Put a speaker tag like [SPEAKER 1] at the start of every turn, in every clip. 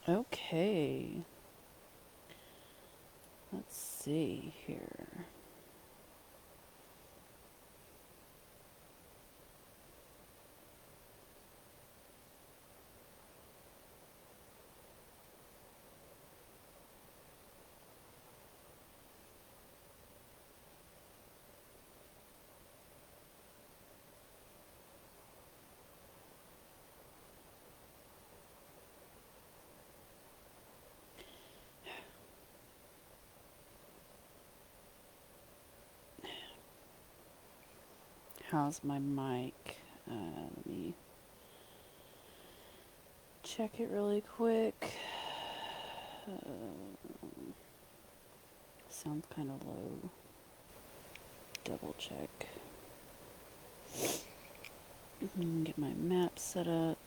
[SPEAKER 1] Okay. Let's see here. How's my mic? Let me check it really quick. Sounds kind of low. Double check. Get my map set up.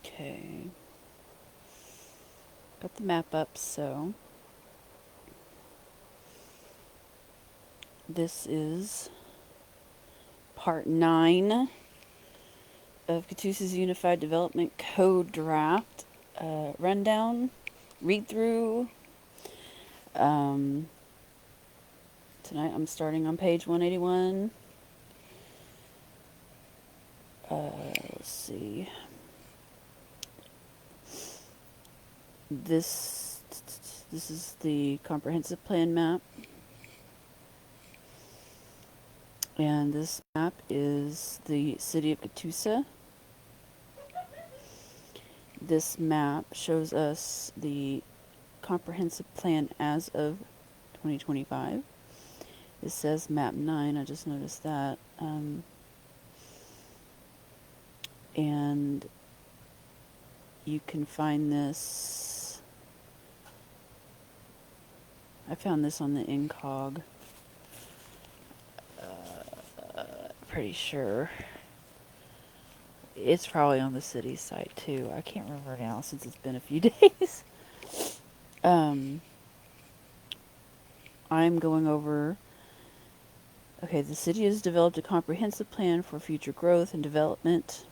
[SPEAKER 1] Okay. Got the map up, so this is part 9 of Catoosa's Unified Development Code Draft rundown, read through. Tonight I'm starting on page 181. Let's see. This is the comprehensive plan map. And this map is the city of Catoosa. This map shows us the comprehensive plan as of 2025. It says map 9, I just noticed that. And you can find this, I found this on the Incog. Pretty sure. It's probably on the city site too. I can't remember now since it's been a few days. I'm going over. Okay, the city has developed a comprehensive plan for future growth and development.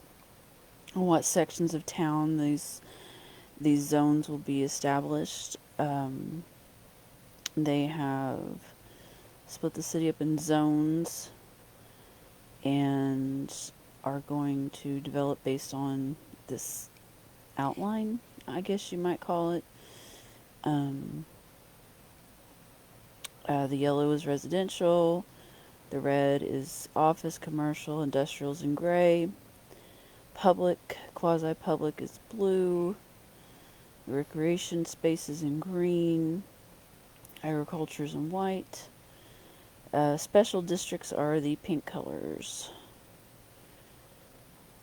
[SPEAKER 1] On what sections of town these zones will be established. They have split the city up in zones and are going to develop based on this outline, I guess you might call it. The yellow is residential, the red is office, commercial, industrials in gray, public, quasi-public is blue, recreation spaces in green, agriculture is in white. Special districts are the pink colors.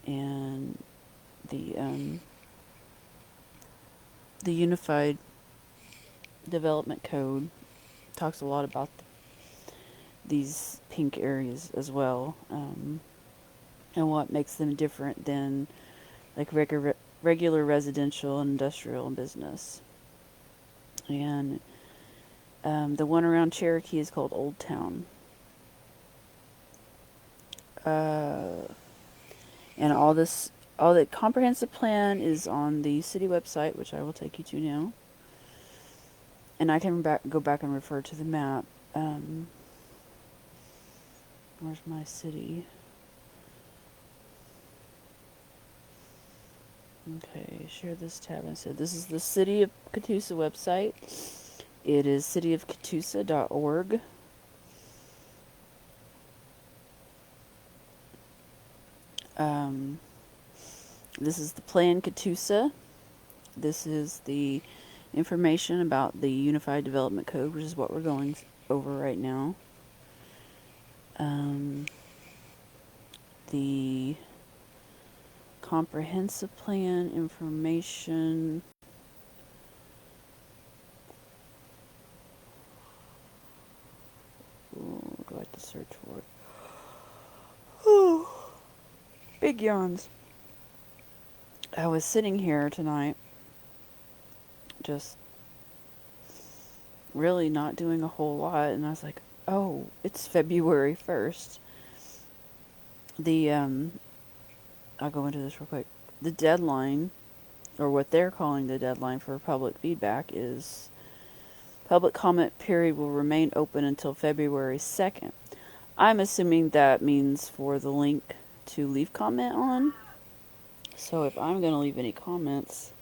[SPEAKER 1] And the Unified Development Code talks a lot about these pink areas as well, and what makes them different than like regular residential, industrial, and business. And the one around Cherokee is called Old Town. And all the comprehensive plan is on the city website, which I will take you to now. And I can go back and refer to the map. Where's my city? Okay, share this tab. I said this is the City of Catoosa website. It is cityofcatoosa.org. This is the Plan Catoosa. This is the information about the Unified Development Code, which is what we're going over right now. The comprehensive plan information. go ahead to search for it. Oh, big yawns. I was sitting here tonight, just really not doing a whole lot, and I was like, oh, it's February 1st. I'll go into this real quick. The deadline, or what they're calling the deadline for public feedback, is public comment period will remain open until February 2nd. I'm assuming that means for the link to leave comment on. So if I'm going to leave any comments,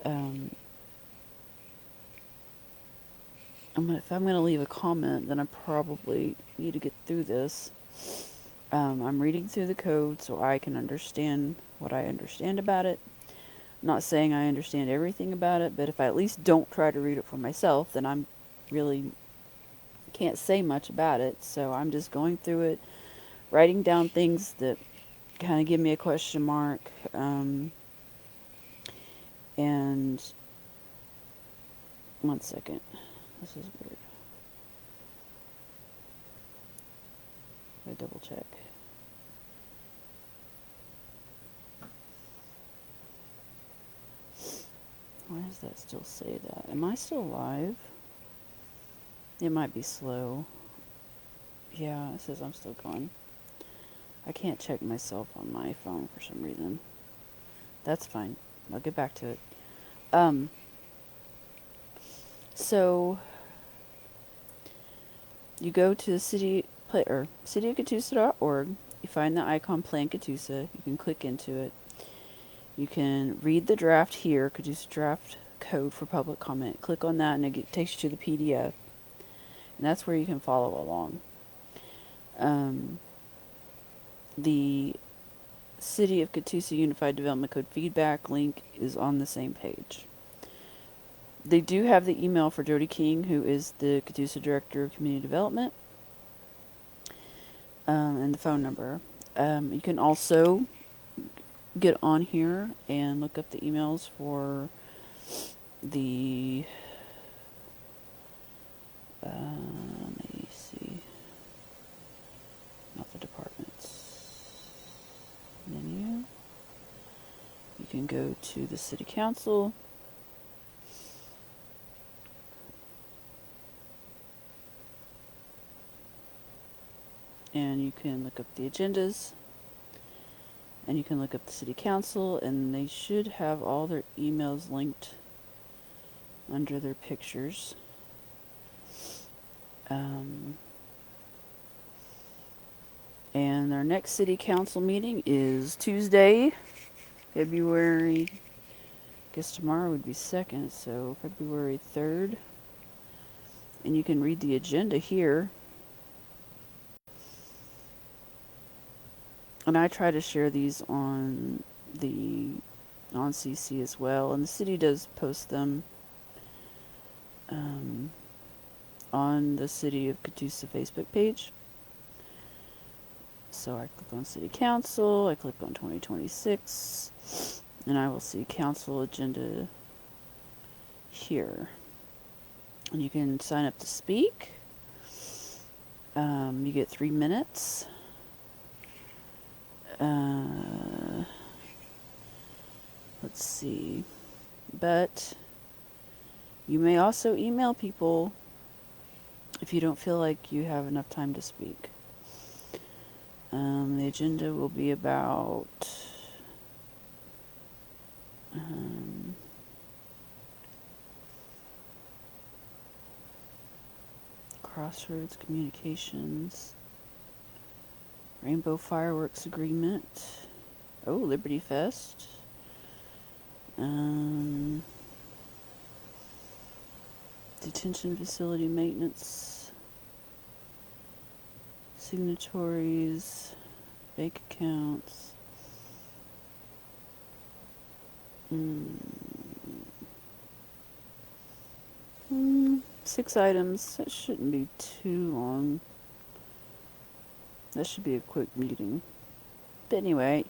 [SPEAKER 1] if I'm going to leave a comment, then I probably need to get through this. I'm reading through the code so I can understand what I understand about it. I'm not saying I understand everything about it, but if I at least don't try to read it for myself, then I'm really can't say much about it. So I'm just going through it, writing down things that kind of give me a question mark. And one second. This is weird. I double check. Why does that still say that? Am I still live? It might be slow. Yeah, it says I'm still going. I can't check myself on my phone for some reason. That's fine. I'll get back to it. So you go to cityofcatoosa.org. You find the icon Plan Catoosa. You can click into it. You can read the draft here, Catoosa draft code for public comment. Click on that and it takes you to the PDF. And that's where you can follow along. The City of Catoosa Unified Development Code feedback link is on the same page. They do have the email for Jody King, who is the Catoosa Director of Community Development, and the phone number. You can also get on here and look up the emails for the let me see, not the departments menu. You can go to the City Council. And you can look up the agendas. And you can look up the City Council, and they should have all their emails linked under their pictures. And our next City Council meeting is Tuesday, February, I guess tomorrow would be 2nd, so February 3rd. And you can read the agenda here. And I try to share these on CC as well, and the city does post them on the City of Catoosa Facebook page. So I click on City Council, I click on 2026, and I will see Council agenda here. And you can sign up to speak. You get 3 minutes. Let's see. But you may also email people if you don't feel like you have enough time to speak. The agenda will be about Crossroads Communications, Rainbow Fireworks Agreement, Liberty Fest, detention facility maintenance, signatories, bank accounts, 6 items. That shouldn't be too long. That should be a quick meeting. But anyway,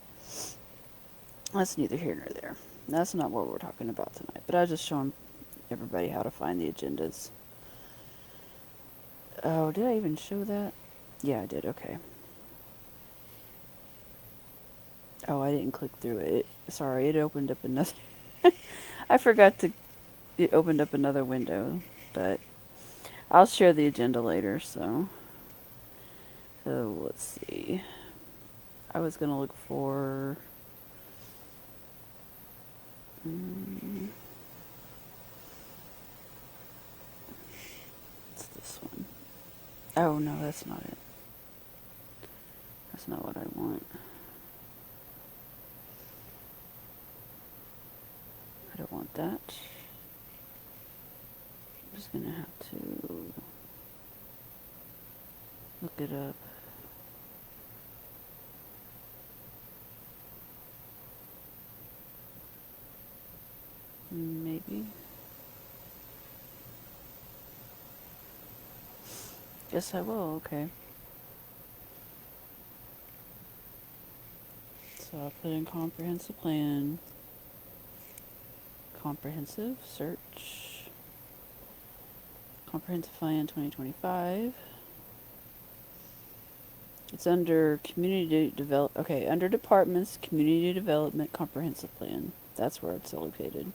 [SPEAKER 1] that's neither here nor there. That's not what we're talking about tonight. But I was just showing everybody how to find the agendas. Oh, did I even show that? Yeah, I did. Okay. Oh, I didn't click through it. Sorry, it opened up another. I forgot to. It opened up another window, but I'll share the agenda later. So let's see. I was gonna look for. Mm, what's this one? Oh no, that's not it. That's not what I want. I don't want that. I'm just gonna have to look it up. Maybe. Guess I will. Okay. So I'll put in comprehensive plan. Comprehensive search. Comprehensive plan 2025. It's under community develop. Okay, under departments, community development comprehensive plan. That's where it's located.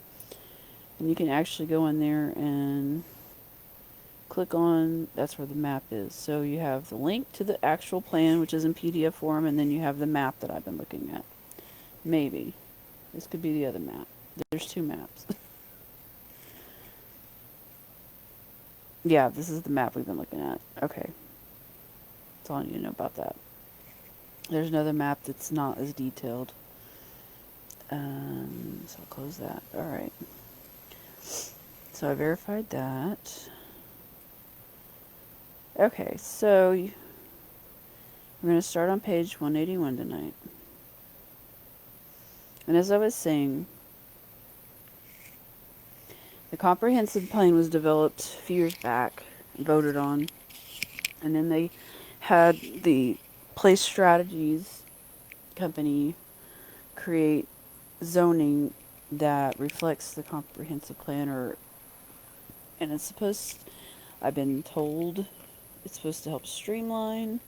[SPEAKER 1] And you can actually go in there and click on. That's where the map is. So you have the link to the actual plan, which is in PDF form, and then you have the map that I've been looking at. Maybe this could be the other map. There's two maps. Yeah, this is the map we've been looking at. Okay. That's all I need to know about that. There's another map that's not as detailed. So I'll close that. Alright. So I verified that. Okay, so we're going to start on page 181 tonight. And as I was saying, the comprehensive plan was developed a few years back and voted on. And then they had the Place Strategies company create zoning that reflects the comprehensive plan, and it's supposed, I've been told, it's supposed to help streamline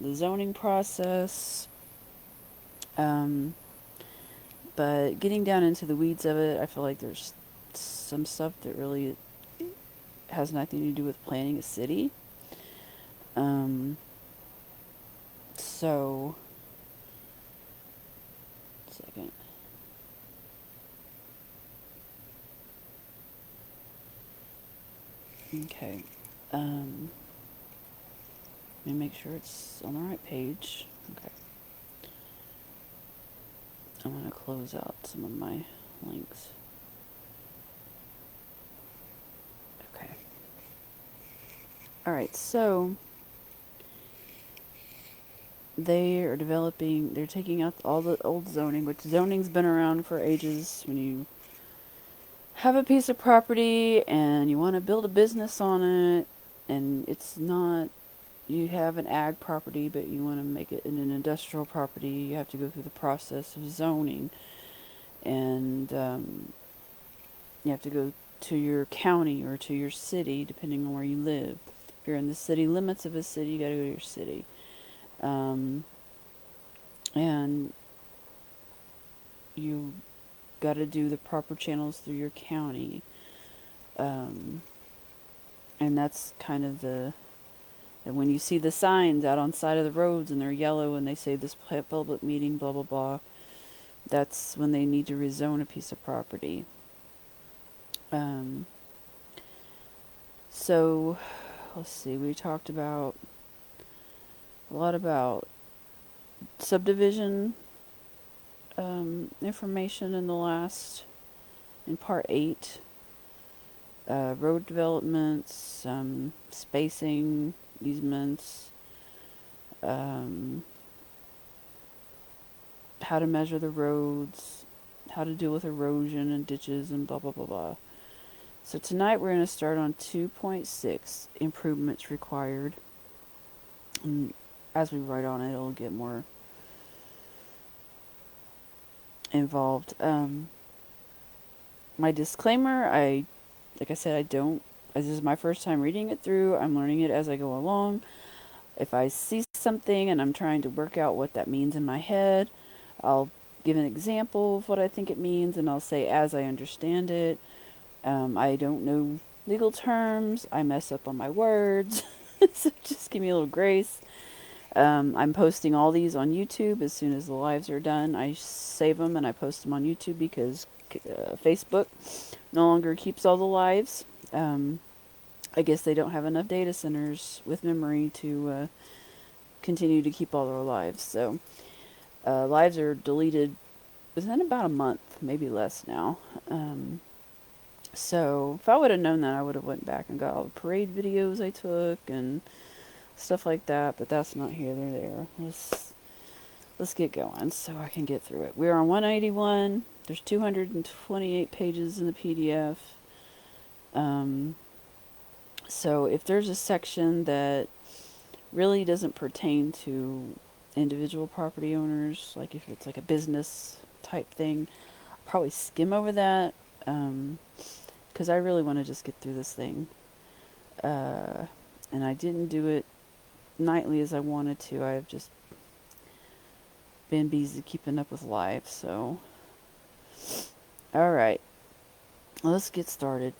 [SPEAKER 1] the zoning process. But getting down into the weeds of it, I feel like there's some stuff that really has nothing to do with planning a city. So, second. Okay. Let me make sure it's on the right page. Okay. I'm going to close out some of my links. Okay. Alright, so they're taking out all the old zoning, which zoning's been around for ages. When you have a piece of property and you want to build a business on it, and it's not, you have an ag property, but you want to make it an industrial property, you have to go through the process of zoning. And you have to go to your county or to your city, depending on where you live. If you're in the city limits of a city, you got to go to your city. And you got to do the proper channels through your county. And that's kind of and when you see the signs out on side of the roads and they're yellow and they say this public meeting, blah, blah, blah, that's when they need to rezone a piece of property. So, let's see, we talked a lot about subdivision information in part 8. Road developments, spacing, easements, how to measure the roads, how to deal with erosion and ditches and blah, blah, blah, blah. So tonight we're going to start on 2.6, improvements required. And as we write on it, it'll get more involved. My disclaimer, like I said, I don't This is my first time reading it through. I'm learning it as I go along. If I see something and I'm trying to work out what that means in my head, I'll give an example of what I think it means, and I'll say as I understand it. I don't know legal terms. I mess up on my words. So just give me a little grace. I'm posting all these on YouTube as soon as the lives are done. I save them and I post them on YouTube because Facebook no longer keeps all the lives. I guess they don't have enough data centers with memory to continue to keep all their lives. So lives are deleted within about a month, maybe less now. So if I would have known that, I would have went back and got all the parade videos I took and stuff like that. But that's not here nor there. Let's get going so I can get through it. We're on 181. There's 228 pages in the PDF. So if there's a section that really doesn't pertain to individual property owners, like if it's like a business type thing, I'll probably skim over that. Because I really want to just get through this thing. And I didn't do it nightly as I wanted to. I've just been busy keeping up with life, so. Alright, let's get started.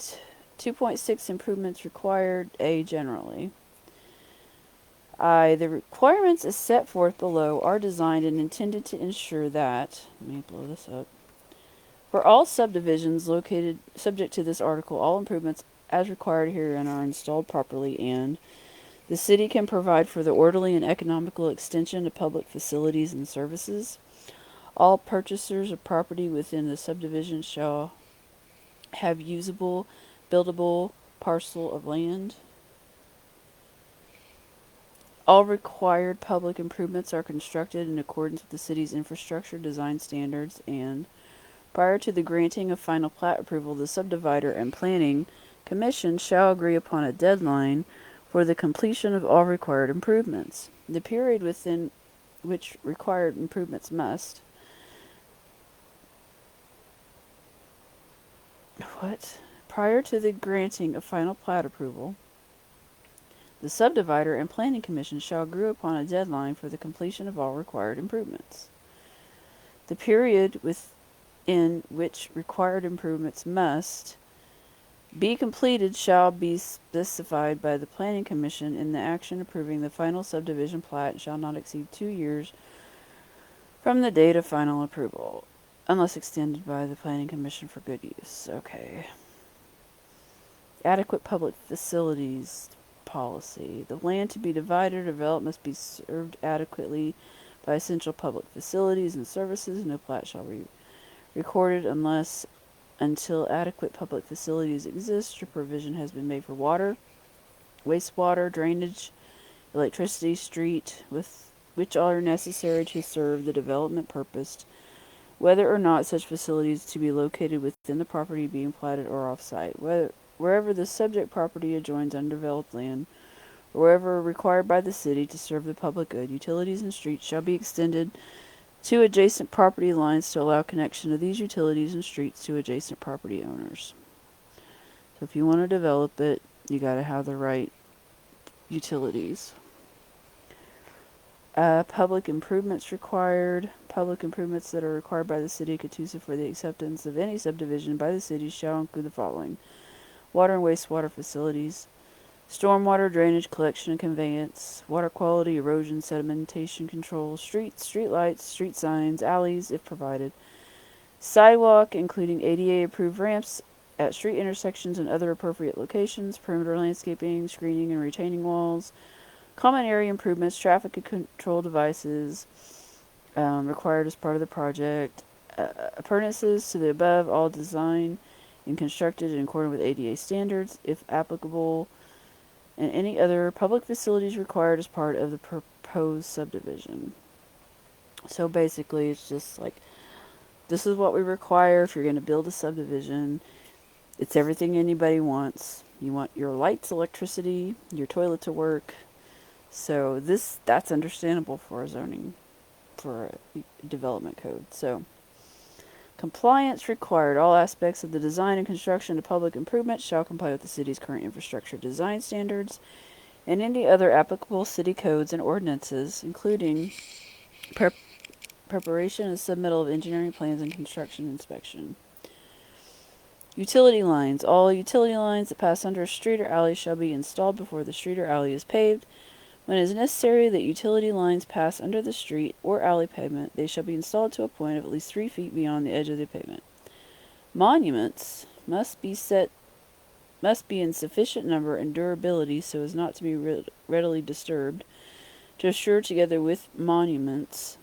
[SPEAKER 1] 2.6 improvements required, A, generally. The requirements as set forth below are designed and intended to ensure that, let me blow this up. For all subdivisions located subject to this article, all improvements as required herein are installed properly, and the city can provide for the orderly and economical extension of public facilities and services. All purchasers of property within the subdivision shall have usable, buildable parcel of land. All required public improvements are constructed in accordance with the city's infrastructure design standards, and prior to the granting of final plat approval, the subdivider and planning commission shall agree upon a deadline for the completion of all required improvements. The period within which required improvements must. Prior to the granting of final plat approval, the subdivider and planning commission shall agree upon a deadline for the completion of all required improvements. The period within which required improvements must be completed shall be specified by the planning commission in the action approving the final subdivision plat and shall not exceed 2 years from the date of final approval, unless extended by the planning commission for good use. Okay. Adequate public facilities policy. The land to be divided or developed must be served adequately by essential public facilities and services. No plat shall be recorded until adequate public facilities exist or provision has been made for water, wastewater, drainage, electricity, street, which are necessary to serve the development purpose, whether or not such facilities to be located within the property being platted or off-site, wherever the subject property adjoins undeveloped land, or wherever required by the city to serve the public good, utilities and streets shall be extended to adjacent property lines to allow connection of these utilities and streets to adjacent property owners. So if you want to develop it, you got to have the right utilities. Public improvements required. Public improvements that are required by the city of Catoosa for the acceptance of any subdivision by the city shall include the following: water and wastewater facilities, stormwater drainage collection and conveyance, water quality, erosion, sedimentation control, streets, street lights, street signs, alleys if provided, sidewalk including ADA approved ramps at street intersections and other appropriate locations, perimeter landscaping, screening and retaining walls, common area improvements, traffic control devices required as part of the project, appurtenances to the above, all designed and constructed in accordance with ADA standards, if applicable, and any other public facilities required as part of the proposed subdivision. So basically, it's just like, this is what we require if you're going to build a subdivision. It's everything anybody wants. You want your lights, electricity, your toilet to work. So that's understandable for a zoning, for a development code. So Compliance required. All aspects of the design and construction of public improvements shall comply with the city's current infrastructure design standards and any other applicable city codes and ordinances, including preparation and submittal of engineering plans and construction inspection. Utility lines. All utility lines that pass under a street or alley shall be installed before the street or alley is paved. When it is necessary that utility lines pass under the street or alley pavement, they shall be installed to a point of at least 3 feet beyond the edge of the pavement. Monuments must be in sufficient number and durability so as not to be readily disturbed, to assure, together with monuments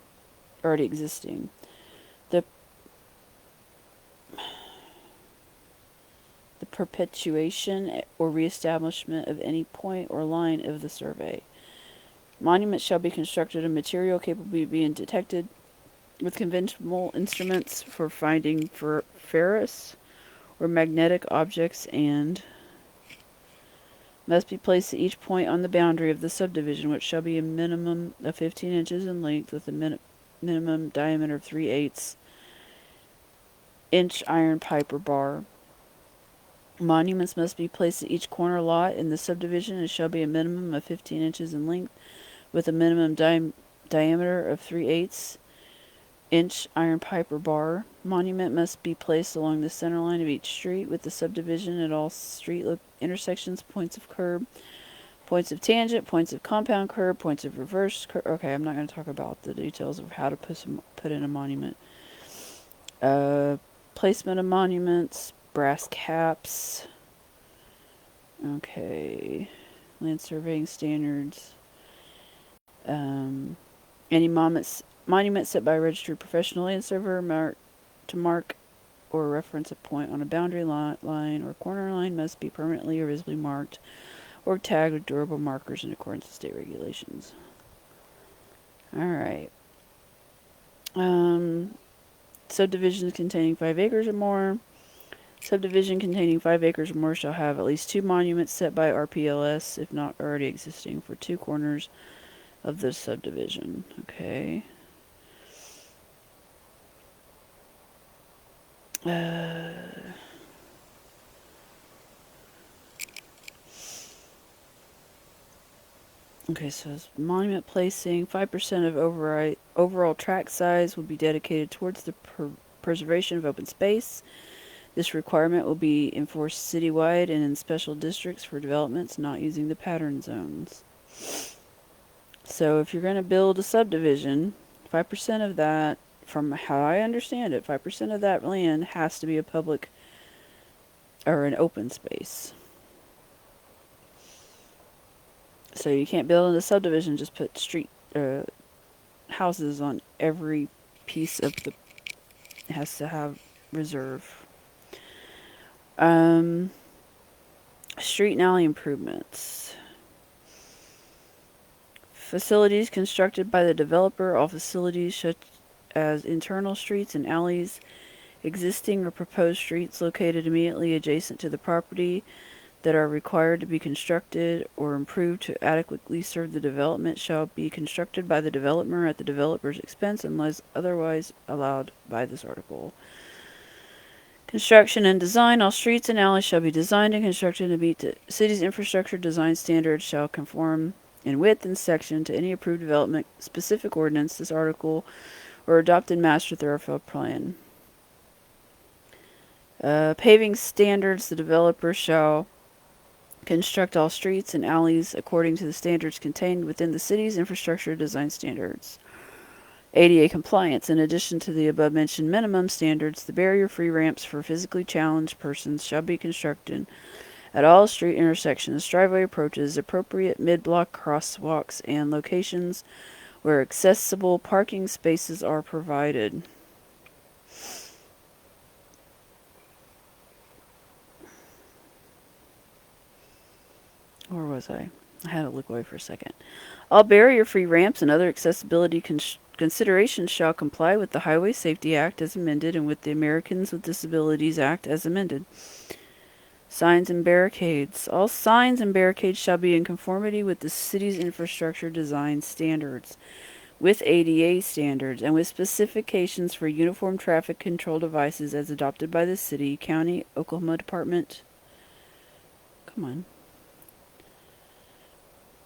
[SPEAKER 1] already existing, the perpetuation or reestablishment of any point or line of the survey. Monuments shall be constructed of material capable of being detected with conventional instruments for finding ferrous or magnetic objects, and must be placed at each point on the boundary of the subdivision, which shall be a minimum of 15 inches in length with a minimum diameter of 3/8 inch iron pipe or bar. Monuments must be placed at each corner lot in the subdivision and shall be a minimum of 15 inches in length with a minimum diameter of 3/8 inch iron pipe or bar. Monument must be placed along the center line of each street with the subdivision at all street intersections, points of curb, points of tangent, points of compound curb, points of reverse curb. Okay, I'm not going to talk about the details of how to put in a monument. Placement of monuments, brass caps. Okay, land surveying standards. Any monument set by a registered professional land surveyor to mark or reference a point on a boundary line or corner line must be permanently or visibly marked or tagged with durable markers in accordance with state regulations. Alright. Subdivisions containing 5 acres or more. Subdivision containing 5 acres or more shall have at least 2 monuments set by RPLS, if not already existing, for 2 corners of the subdivision. Okay. Okay, so monument placing, 5% of overall tract size will be dedicated towards the preservation of open space. This requirement will be enforced citywide and in special districts for developments not using the pattern zones. So if you're going to build a subdivision, 5% of that, from how I understand it, 5% of that land has to be a public or an open space. So you can't build in a subdivision, just put houses on every piece of the... It has to have reserve. Street and alley improvements. Facilities constructed by the developer. All facilities such as internal streets and alleys, existing or proposed streets located immediately adjacent to the property that are required to be constructed or improved to adequately serve the development shall be constructed by the developer at the developer's expense unless otherwise allowed by this article. Construction and design. All streets and alleys shall be designed and constructed to meet the city's infrastructure design standards, shall conform in width and section to any approved development specific ordinance, this article, or adopted master thoroughfare plan. Paving standards. The developer shall construct all streets and alleys according to the standards contained within the city's infrastructure design standards. ADA compliance. In addition to the above-mentioned minimum standards, the barrier-free ramps for physically challenged persons shall be constructed at all street intersections, driveway approaches, appropriate mid-block crosswalks, and locations where accessible parking spaces are provided. Where was I? I had to look away for a second. All barrier-free ramps and other accessibility considerations shall comply with the Highway Safety Act as amended and with the Americans with Disabilities Act as amended. Signs and barricades. All signs and barricades shall be in conformity with the city's infrastructure design standards. with ADA standards and with specifications for uniform traffic control devices as adopted by the city, county, Oklahoma Department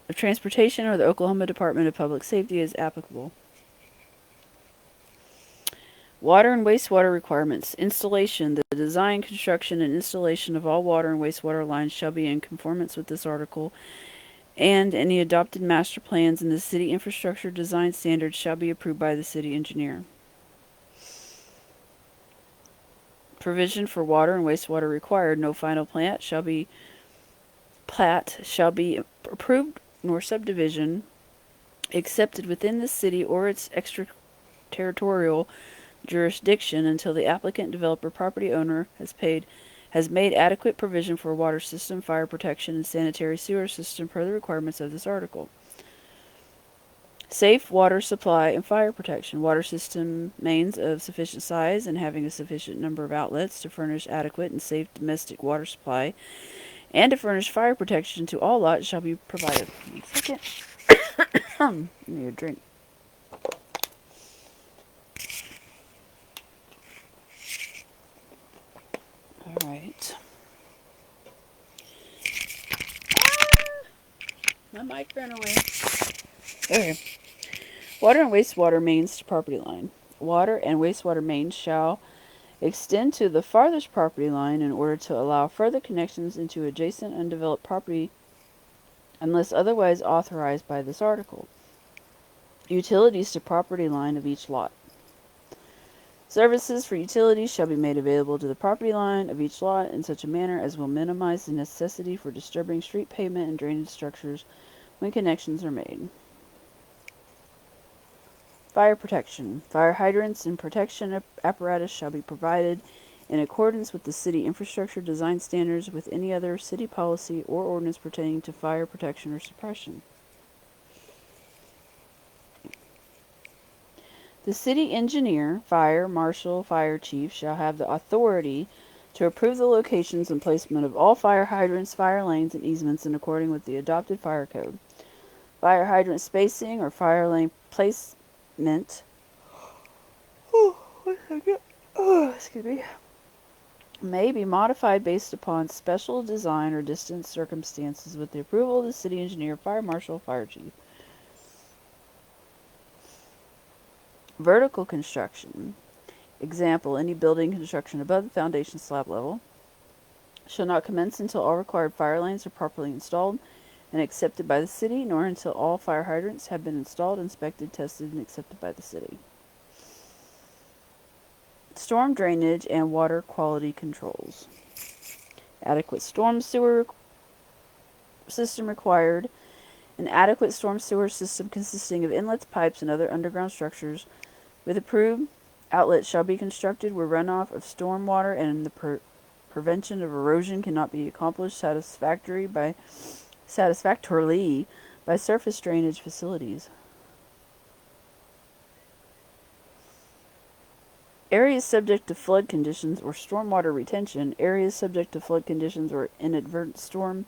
[SPEAKER 1] of Transportation or the Oklahoma Department of Public Safety as applicable. Water and wastewater requirements. Installation. The design, construction, and installation of all water and wastewater lines shall be in conformance with this article, and any adopted master plans and the city infrastructure design standards shall be approved by the city engineer. Provision for water and wastewater required. No final plat shall be approved nor subdivision accepted within the city or its extraterritorial jurisdiction until the applicant, developer, property owner has made adequate provision for a water system, fire protection, and sanitary sewer system per the requirements of this article. Safe water supply and fire protection. Water system mains of sufficient size and having a sufficient number of outlets to furnish adequate and safe domestic water supply and to furnish fire protection to all lots shall be provided. 1 second. I need a drink. Alright. My mic ran away. Okay. Water and wastewater mains to property line. Water and wastewater mains shall extend to the farthest property line in order to allow further connections into adjacent undeveloped property unless otherwise authorized by this article. Utilities to property line of each lot. Services for utilities shall be made available to the property line of each lot in such a manner as will minimize the necessity for disturbing street pavement and drainage structures when connections are made. Fire protection. Fire hydrants and protection apparatus shall be provided in accordance with the city infrastructure design standards with any other city policy or ordinance pertaining to fire protection or suppression. The city engineer, fire marshal, fire chief shall have the authority to approve the locations and placement of all fire hydrants, fire lanes, and easements in accordance with the adopted fire code. Fire hydrant spacing or fire lane placement excuse me, may be modified based upon special design or distance circumstances with the approval of the city engineer, fire marshal, fire chief. Vertical construction. Example, any building construction above the foundation slab level shall not commence until all required fire lanes are properly installed and accepted by the city, nor until all fire hydrants have been installed, inspected, tested, and accepted by the city. Storm drainage and water quality controls. Adequate storm sewer system required. An adequate storm sewer system consisting of inlets, pipes, and other underground structures with approved outlets shall be constructed where runoff of storm water and the prevention of erosion cannot be accomplished satisfactorily by surface drainage facilities. Areas subject to flood conditions or stormwater retention. Areas subject to flood conditions or inadvertent storm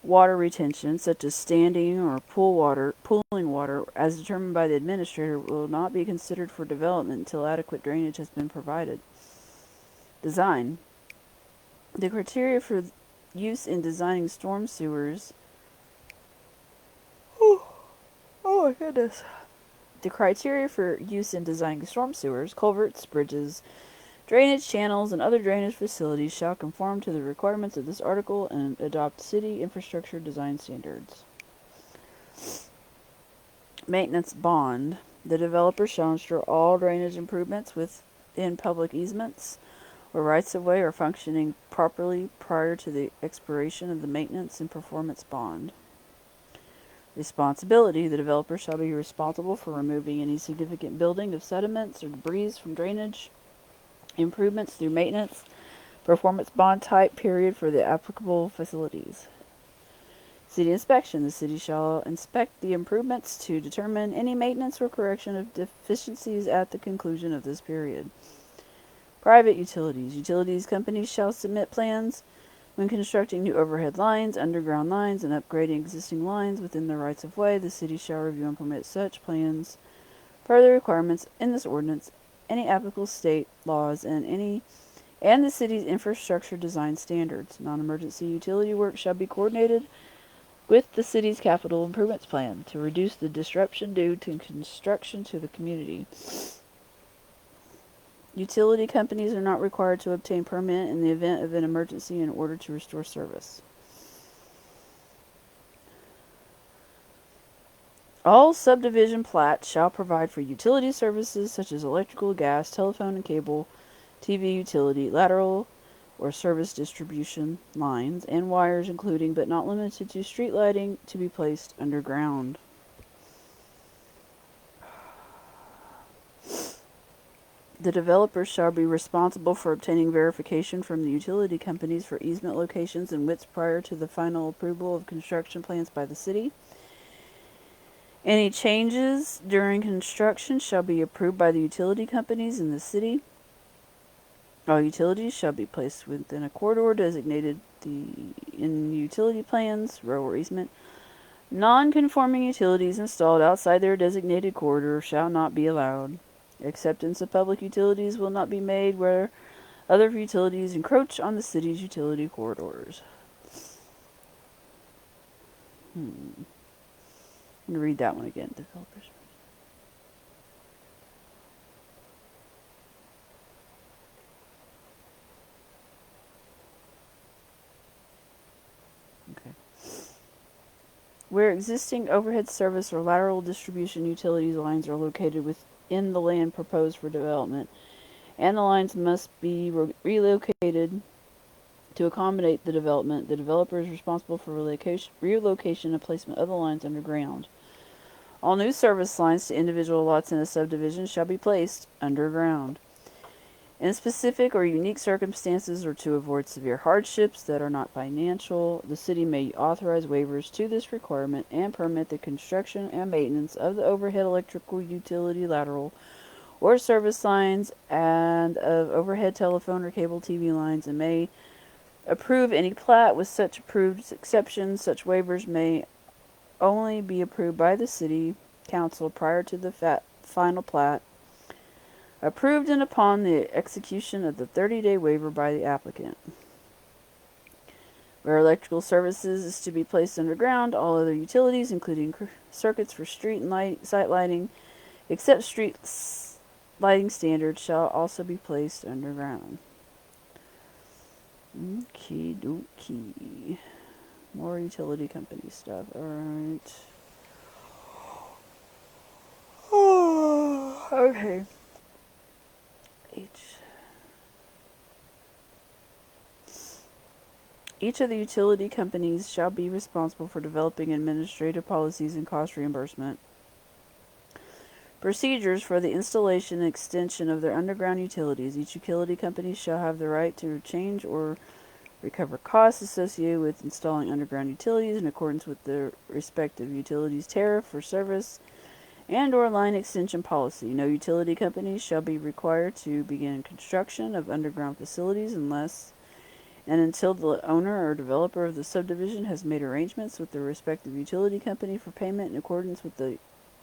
[SPEAKER 1] water retention, such as standing or pooling water, as determined by the administrator, will not be considered for development until adequate drainage has been provided. Design. The criteria for use in designing storm sewers. Oh my goodness. The criteria for use in designing storm sewers, culverts, bridges, drainage channels, and other drainage facilities shall conform to the requirements of this article and adopt city infrastructure design standards. Maintenance bond. The developer shall ensure all drainage improvements within public easements or rights-of-way are functioning properly prior to the expiration of the maintenance and performance bond. Responsibility. The developer shall be responsible for removing any significant building of sediments or debris from drainage improvements through maintenance, performance bond type period for the applicable facilities. City inspection. The city shall inspect the improvements to determine any maintenance or correction of deficiencies at the conclusion of this period. Private utilities. Utilities companies shall submit plans when constructing new overhead lines, underground lines, and upgrading existing lines within the rights of way. The city shall review and permit such plans Per the requirements in this ordinance, any applicable state laws and the city's infrastructure design standards. Non-emergency utility work shall be coordinated with the city's capital improvements plan to reduce the disruption due to construction to the community. Utility companies are not required to obtain permit in the event of an emergency in order to restore service. All subdivision plats shall provide for utility services such as electrical, gas, telephone and cable, TV utility, lateral or service distribution lines, and wires, including but not limited to street lighting, to be placed underground. The developers shall be responsible for obtaining verification from the utility companies for easement locations and widths prior to the final approval of construction plans by the city. Any changes during construction shall be approved by the utility companies in the city. All utilities shall be placed within a corridor designated in utility plans, row or easement. Non-conforming utilities installed outside their designated corridor shall not be allowed. Acceptance of public utilities will not be made where other utilities encroach on the city's utility corridors. I'm going to read that one again. Developers. Okay. Where existing overhead service or lateral distribution utilities lines are located within the land proposed for development, and the lines must be relocated to accommodate the development, the developer is responsible for relocation and placement of the lines underground. All new service lines to individual lots in a subdivision shall be placed underground. In specific or unique circumstances or to avoid severe hardships that are not financial, the city may authorize waivers to this requirement and permit the construction and maintenance of the overhead electrical utility lateral or service lines and of overhead telephone or cable TV lines, and may approve any plat with such approved exceptions. Such waivers may only be approved by the city council prior to the final plat approved and upon the execution of the 30-day waiver by the applicant. Where electrical services is to be placed underground, all other utilities, including circuits for street and site lighting, except street lighting standards, shall also be placed underground. Okie dokie. More utility company stuff. Alright. Okay. Each of the utility companies shall be responsible for developing administrative policies and cost reimbursement procedures for the installation and extension of their underground utilities. Each utility company shall have the right to change or recover costs associated with installing underground utilities in accordance with the respective utilities tariff for service and or line extension policy. No utility companies shall be required to begin construction of underground facilities unless and until the owner or developer of the subdivision has made arrangements with the respective utility company for payment in accordance with the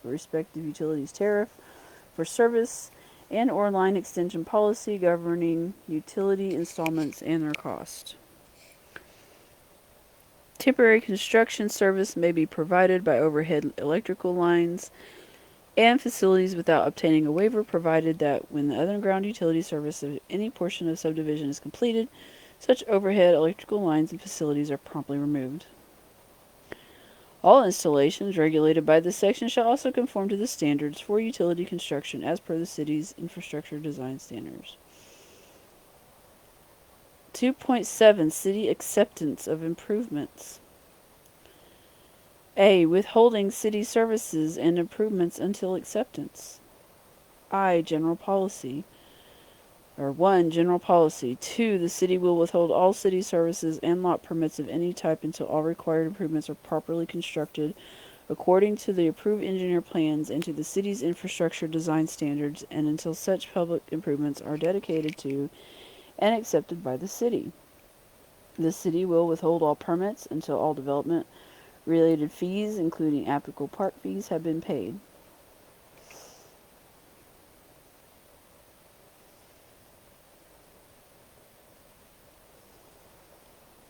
[SPEAKER 1] respective utilities tariff for service and or line extension policy governing utility installments and their cost. Temporary construction service may be provided by overhead electrical lines and facilities without obtaining a waiver, provided that when the underground utility service of any portion of subdivision is completed, such overhead electrical lines and facilities are promptly removed. All installations regulated by this section shall also conform to the standards for utility construction as per the city's infrastructure design standards. 2.7 City acceptance of improvements. A. Withholding city services and improvements until acceptance. I. General policy. 1. General policy. 2. The city will withhold all city services and lot permits of any type until all required improvements are properly constructed according to the approved engineer plans and to the city's infrastructure design standards, and until such public improvements are dedicated to and accepted by the city. The city will withhold all permits until all development-related fees, including applicable park fees, have been paid.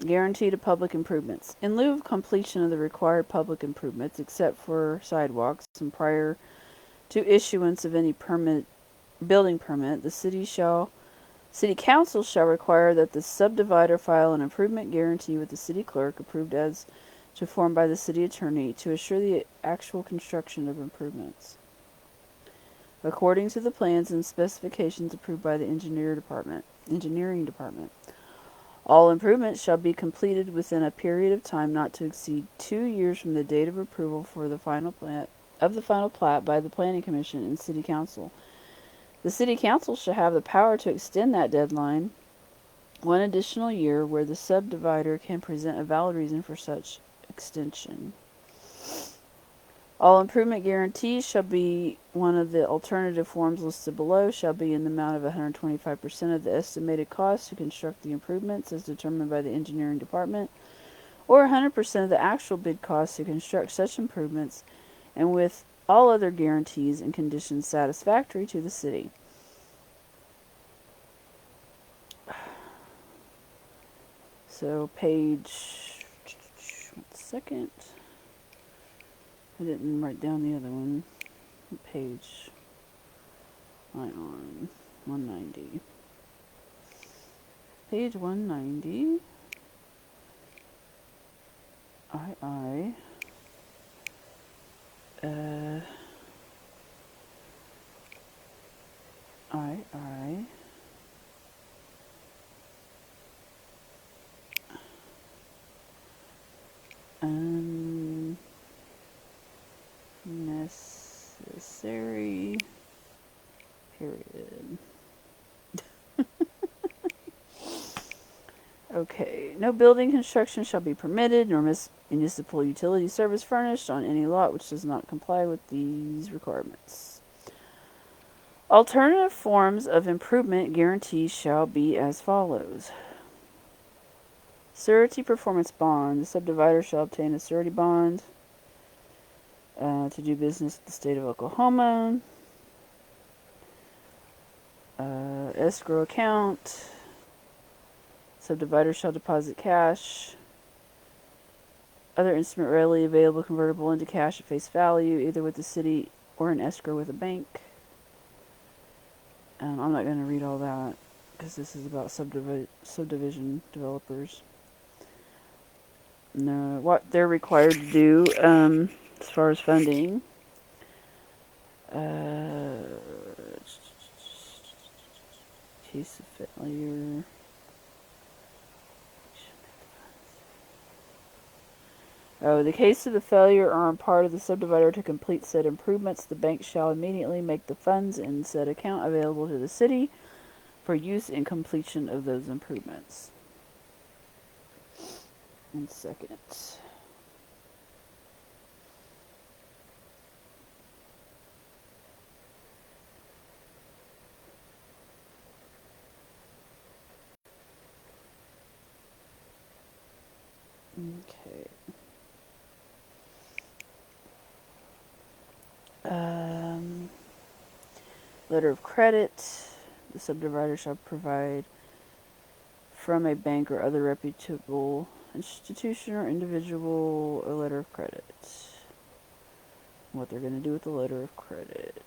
[SPEAKER 1] Guarantee to public improvements. In lieu of completion of the required public improvements, except for sidewalks, and prior to issuance of any building permit, the city council shall require that the subdivider file an improvement guarantee with the city clerk, approved as to form by the city attorney, to assure the actual construction of improvements according to the plans and specifications approved by the engineering department. All improvements shall be completed within a period of time not to exceed 2 years from the date of approval for the final plat by the planning commission and city council. The city council shall have the power to extend that deadline 1 additional year where the subdivider can present a valid reason for such extension. All improvement guarantees shall be one of the alternative forms listed below, shall be in the amount of 125% of the estimated cost to construct the improvements as determined by the engineering department, or 100% of the actual bid cost to construct such improvements, and with all other guarantees and conditions satisfactory to the city. So page, 1 second. I didn't write down the other one. Page am I on? 190. Page 190. I unnecessary period. Okay. No building construction shall be permitted, nor municipal utility service furnished on any lot which does not comply with these requirements. Alternative forms of improvement guarantees shall be as follows. Surety performance bond. The subdivider shall obtain a surety bond to do business with the state of Oklahoma. Escrow account. Subdivider shall deposit cash. Other instrument readily available convertible into cash at face value, either with the city or in escrow with a bank. I'm not going to read all that because this is about subdivision developers. No, what they're required to do as far as funding. Case of failure. The case of the failure or on part of the subdivider to complete said improvements, the bank shall immediately make the funds in said account available to the city for use in completion of those improvements. 1 second. Okay. Letter of credit. The subdivider shall provide from a bank or other reputable institution or individual a letter of credit. What they're going to do with the letter of credit.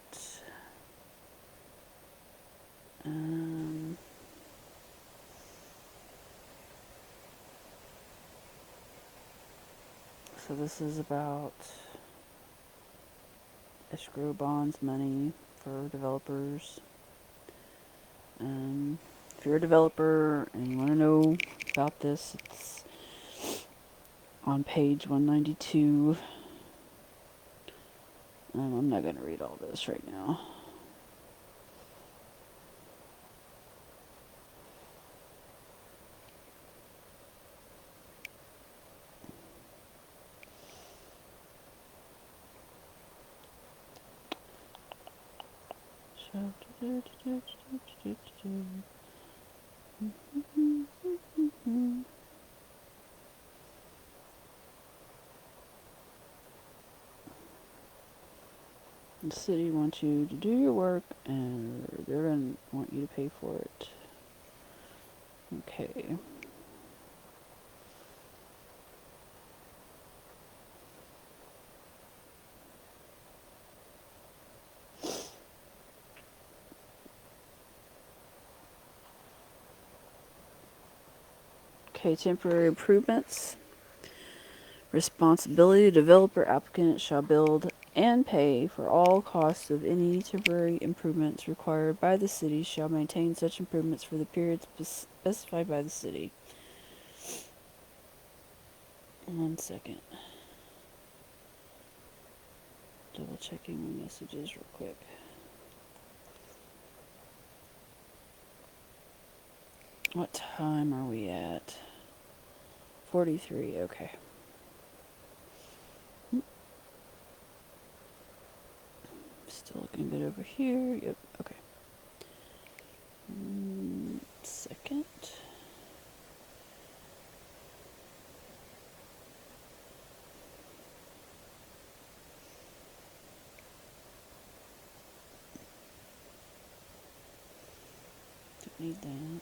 [SPEAKER 1] So this is about escrow bonds, money for developers. If you're a developer and you want to know about this, it's on page 192. I'm not going to read all this right now. The city wants you to do your work and they're going to want you to pay for it. Okay. Okay, temporary improvements. Responsibility: the developer applicant shall build and pay for all costs of any temporary improvements required by the city, shall maintain such improvements for the period specified by the city. 1 second. Double checking my messages real quick. What time are we at? 43, okay. Still looking good over here. Yep, okay. Second. Don't need that.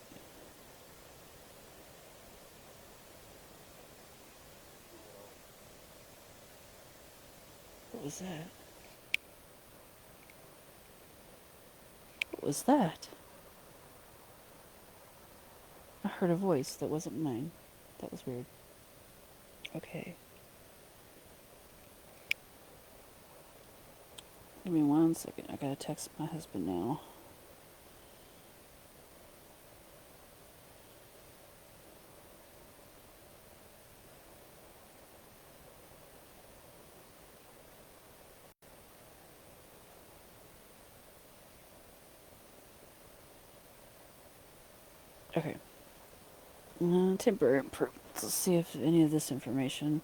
[SPEAKER 1] What was that? What was that? I heard a voice that wasn't mine. That was weird. Okay. Give me 1 second. I gotta text my husband now. Okay. Temporary improvements. Let's see if any of this information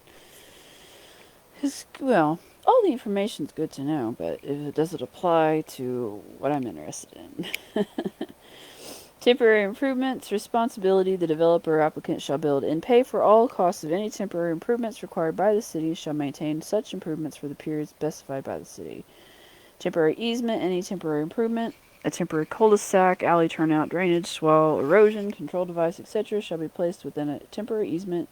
[SPEAKER 1] is, well, all the information's good to know, but does it apply to what I'm interested in? Temporary improvements. Responsibility: the developer or applicant shall build and pay for all costs of any temporary improvements required by the city, shall maintain such improvements for the period specified by the city. Temporary easement: any temporary improvement, a temporary cul-de-sac, alley turnout, drainage, swale, erosion, control device, etc. shall be placed within a temporary easement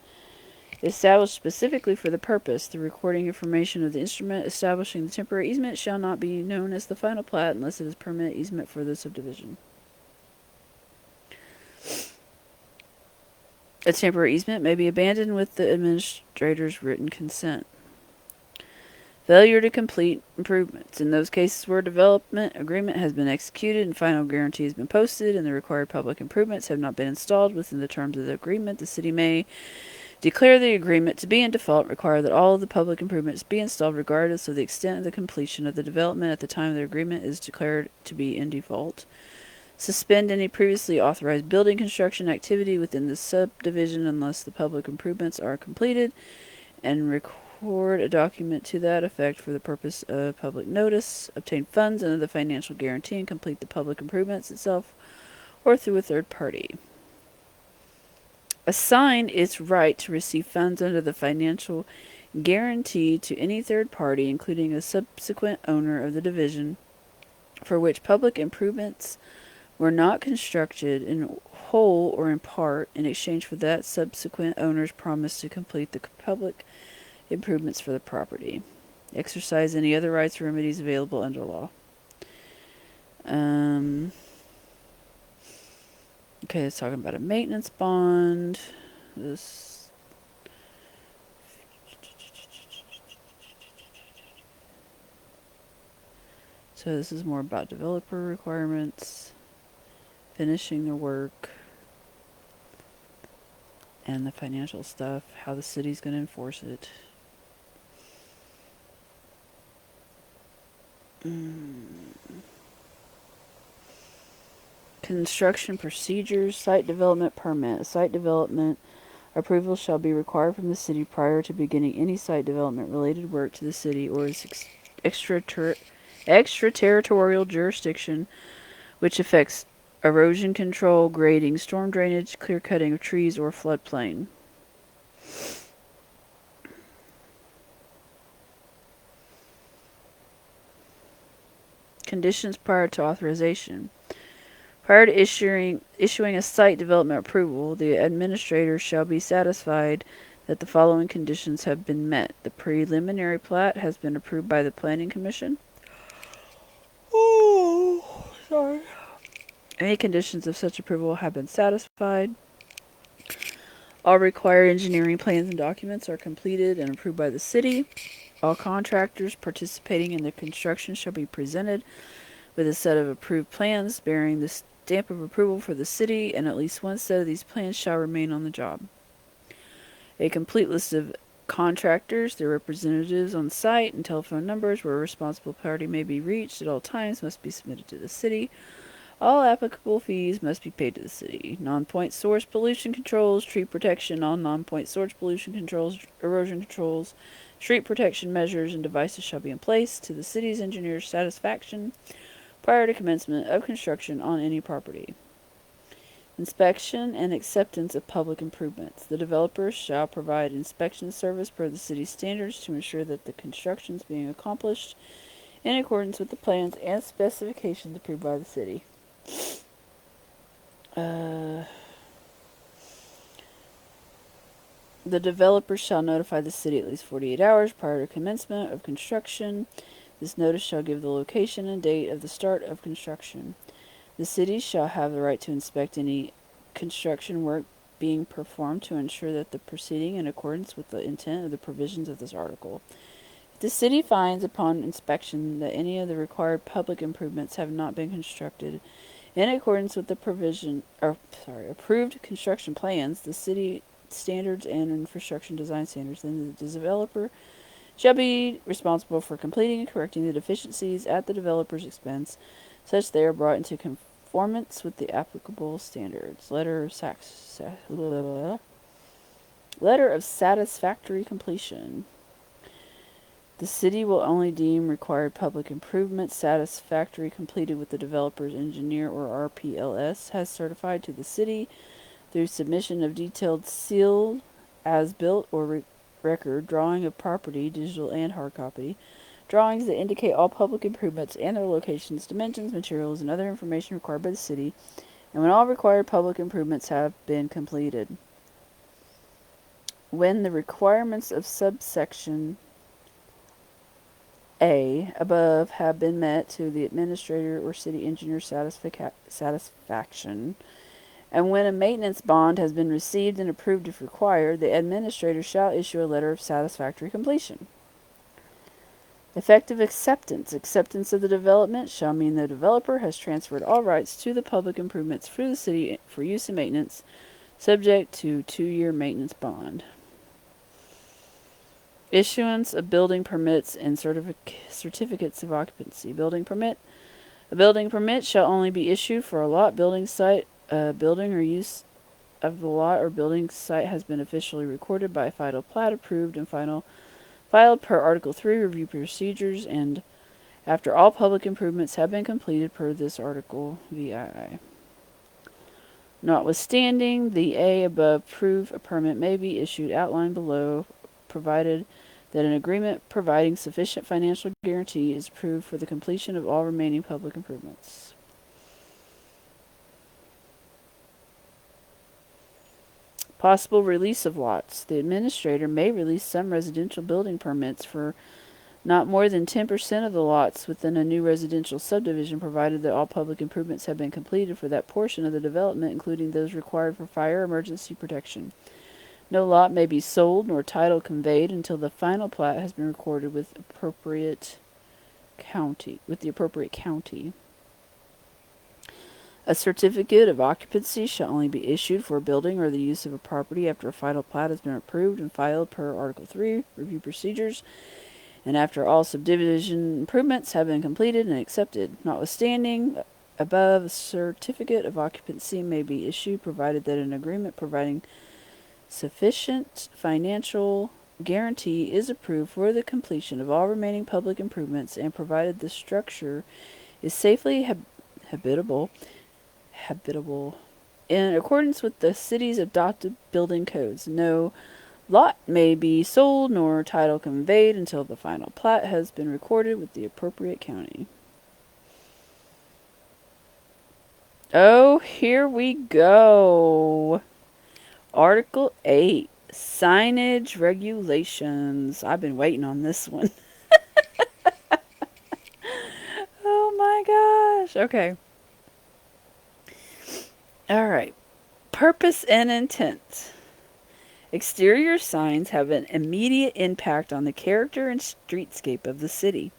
[SPEAKER 1] established specifically for the purpose. The recording information of the instrument establishing the temporary easement shall not be known as the final plat unless it is permanent easement for the subdivision. A temporary easement may be abandoned with the administrator's written consent. Failure to complete improvements. In those cases where a development agreement has been executed and final guarantee has been posted and the required public improvements have not been installed within the terms of the agreement, the city may declare the agreement to be in default, require that all of the public improvements be installed regardless of the extent of the completion of the development at the time the agreement is declared to be in default. Suspend any previously authorized building construction activity within the subdivision unless the public improvements are completed, and record a document to that effect for the purpose of public notice. Obtain funds under the financial guarantee and complete the public improvements itself or through a third party. Assign its right to receive funds under the financial guarantee to any third party, including a subsequent owner of the division, for which public improvements were not constructed in whole or in part, in exchange for that subsequent owner's promise to complete the public improvements for the property. Exercise any other rights or remedies available under law. Okay, it's talking about a maintenance bond. This. So this is more about developer requirements, finishing their work, and the financial stuff, how the city's going to enforce it. Construction procedures. Site development permit. A site development approval shall be required from the city prior to beginning any site development related work to the city or its extraterritorial jurisdiction, which affects erosion control, grading, storm drainage, clear cutting of trees, or floodplain. Conditions prior to authorization. Prior to issuing a site development approval, the administrator shall be satisfied that the following conditions have been met. The preliminary plat has been approved by the Planning Commission. Oh, sorry. Any conditions of such approval have been satisfied. All required engineering plans and documents are completed and approved by the city. All contractors participating in the construction shall be presented with a set of approved plans bearing the stamp of approval for the city, and at least one set of these plans shall remain on the job. A complete list of contractors, their representatives on site, and telephone numbers where a responsible party may be reached at all times must be submitted to the city. All applicable fees must be paid to the city. Non-point source pollution controls, tree protection, all non-point source pollution controls, erosion controls, street protection measures, and devices shall be in place to the city's engineer's satisfaction prior to commencement of construction on any property. Inspection and acceptance of public improvements. The developers shall provide inspection service per the city's standards to ensure that the construction is being accomplished in accordance with the plans and specifications approved by the city. The developer shall notify the city at least 48 hours prior to commencement of construction. This notice shall give the location and date of the start of construction. The city shall have the right to inspect any construction work being performed to ensure that the proceeding in accordance with the intent of the provisions of this article. If the city finds upon inspection that any of the required public improvements have not been constructed in accordance with the approved construction plans, the city standards and infrastructure design standards, then the developer shall be responsible for completing and correcting the deficiencies at the developer's expense, such they are brought into conformance with the applicable standards. Letter of satisfactory completion. The city will only deem required public improvements satisfactory completed with the developer's engineer or RPLS has certified to the city through submission of detailed sealed as-built or record drawing of property, digital and hard copy, drawings that indicate all public improvements and their locations, dimensions, materials, and other information required by the city, and when all required public improvements have been completed. When the requirements of subsection A above have been met to the administrator or city engineer's satisfaction, and when a maintenance bond has been received and approved if required, the administrator shall issue a letter of satisfactory completion. Effective acceptance. Acceptance of the development shall mean the developer has transferred all rights to the public improvements through the city for use and maintenance, subject to 2-year maintenance bond. Issuance of building permits and certificates of occupancy. Building permit. A building permit shall only be issued for a lot, building site, building or use of the lot or building site has been officially recorded by final plat approved and filed per Article 3 review procedures, and after all public improvements have been completed per this article, VII. Notwithstanding the A above proof, a permit may be issued outlined below, provided that an agreement providing sufficient financial guarantee is approved for the completion of all remaining public improvements. Possible release of lots. The administrator may release some residential building permits for not more than 10% of the lots within a new residential subdivision, provided that all public improvements have been completed for that portion of the development, including those required for fire emergency protection. No lot may be sold nor title conveyed until the final plat has been recorded with the appropriate county. A certificate of occupancy shall only be issued for a building or the use of a property after a final plat has been approved and filed per Article 3 review procedures, and after all subdivision improvements have been completed and accepted. Notwithstanding above, a certificate of occupancy may be issued provided that an agreement providing sufficient financial guarantee is approved for the completion of all remaining public improvements, and provided the structure is safely habitable in accordance with the city's adopted building codes. No lot may be sold nor title conveyed until the final plat has been recorded with the appropriate county. Oh, here we go. Article 8, signage regulations. I've been waiting on this one. Oh my gosh. Okay. All right. Purpose and intent. Exterior signs have an immediate impact on the character and streetscape of the city.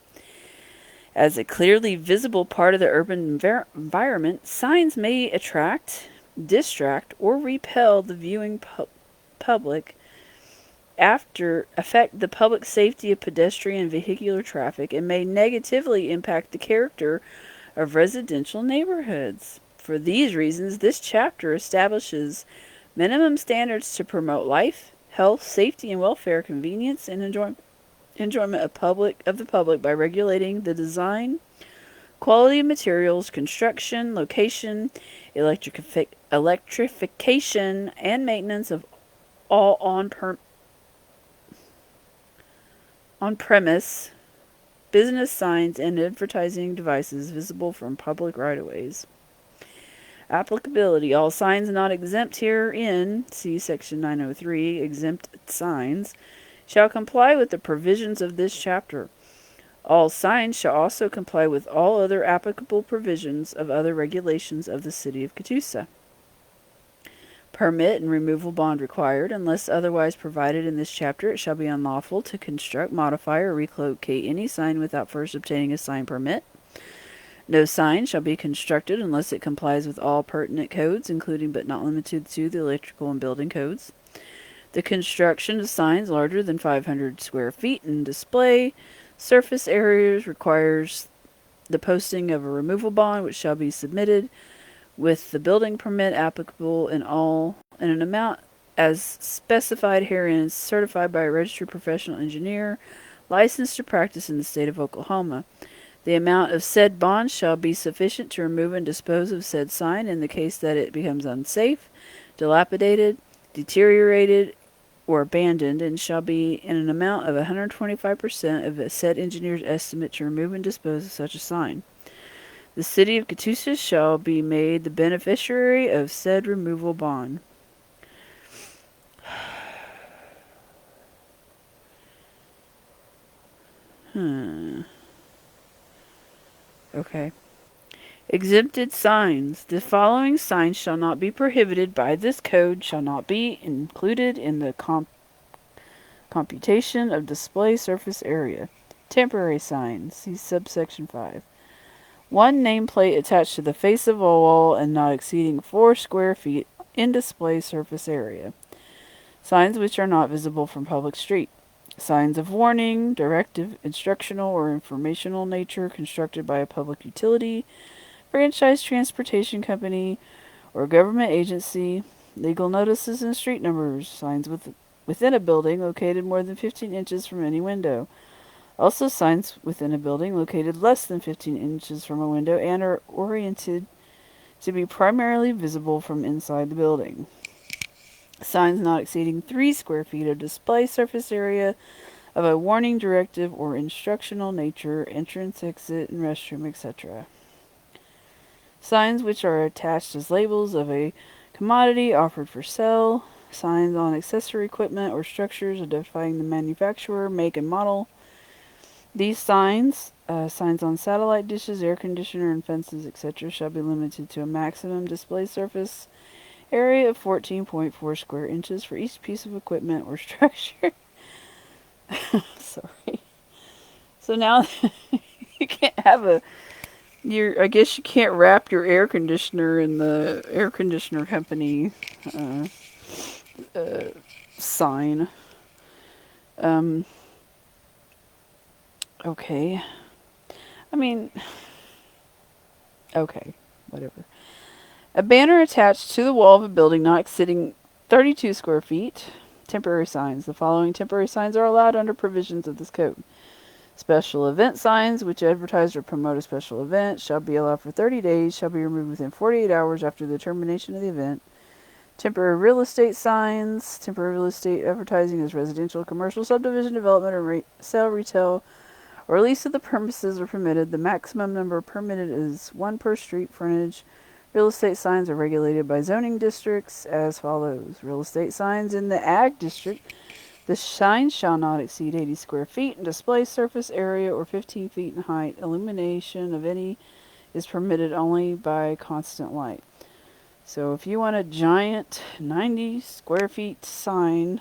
[SPEAKER 1] As a clearly visible part of the urban environment, signs may attract, distract, or repel the viewing public affect the public safety of pedestrian and vehicular traffic and may negatively impact the character of residential neighborhoods. For these reasons, this chapter establishes minimum standards to promote life, health, safety, and welfare, convenience, and enjoyment of the public by regulating the design, quality of materials, construction, location, electrification, and maintenance of all on-premise business signs and advertising devices visible from public right-of-ways. Applicability. All signs not exempt herein, see Section 903, exempt signs, shall comply with the provisions of this chapter. All signs shall also comply with all other applicable provisions of other regulations of the City of Catoosa. Permit and removal bond required. Unless otherwise provided in this chapter, it shall be unlawful to construct, modify, or relocate any sign without first obtaining a sign permit. No sign shall be constructed unless it complies with all pertinent codes, including but not limited to the electrical and building codes. The construction of signs larger than 500 square feet in display surface areas requires the posting of a removal bond, which shall be submitted with the building permit applicable in an amount as specified herein, certified by a registered professional engineer licensed to practice in the state of Oklahoma. The amount of said bond shall be sufficient to remove and dispose of said sign in the case that it becomes unsafe, dilapidated, deteriorated, or abandoned, and shall be in an amount of 125% of a said engineer's estimate to remove and dispose of such a sign. The City of Catoosa shall be made the beneficiary of said removal bond. Okay. Exempted signs. The following signs shall not be prohibited by this code, shall not be included in the computation of display surface area. Temporary signs. See subsection 5. One nameplate attached to the face of a wall and not exceeding 4 square feet in display surface area. Signs which are not visible from public street. Signs of warning, directive, instructional, or informational nature constructed by a public utility, franchise transportation company, or government agency. Legal notices and street numbers. Signs within a building located more than 15 inches from any window. Also signs within a building located less than 15 inches from a window and are oriented to be primarily visible from inside the building. Signs not exceeding 3 square feet of display surface area of a warning, directive, or instructional nature, entrance, exit, and restroom, etc. Signs which are attached as labels of a commodity offered for sale. Signs on accessory equipment or structures identifying the manufacturer, make, and model. These signs, signs on satellite dishes, air conditioner, and fences, etc., shall be limited to a maximum display surface area of 14.4 square inches for each piece of equipment or structure. Sorry. So now you can't have I guess you can't wrap your air conditioner in the air conditioner company sign. Okay. I mean, okay, whatever. A banner attached to the wall of a building not exceeding 32 square feet. Temporary signs. The following temporary signs are allowed under provisions of this code. Special event signs, which advertise or promote a special event, shall be allowed for 30 days, shall be removed within 48 hours after the termination of the event. Temporary real estate signs. Temporary real estate advertising as residential, commercial, subdivision development, or sale, retail, or lease of the premises are permitted. The maximum number permitted is 1 per street frontage. Real estate signs are regulated by zoning districts as follows. Real estate signs in the Ag District. The sign shall not exceed 80 square feet in display surface area or 15 feet in height. Illumination of any is permitted only by constant light. So if you want a giant 90 square feet sign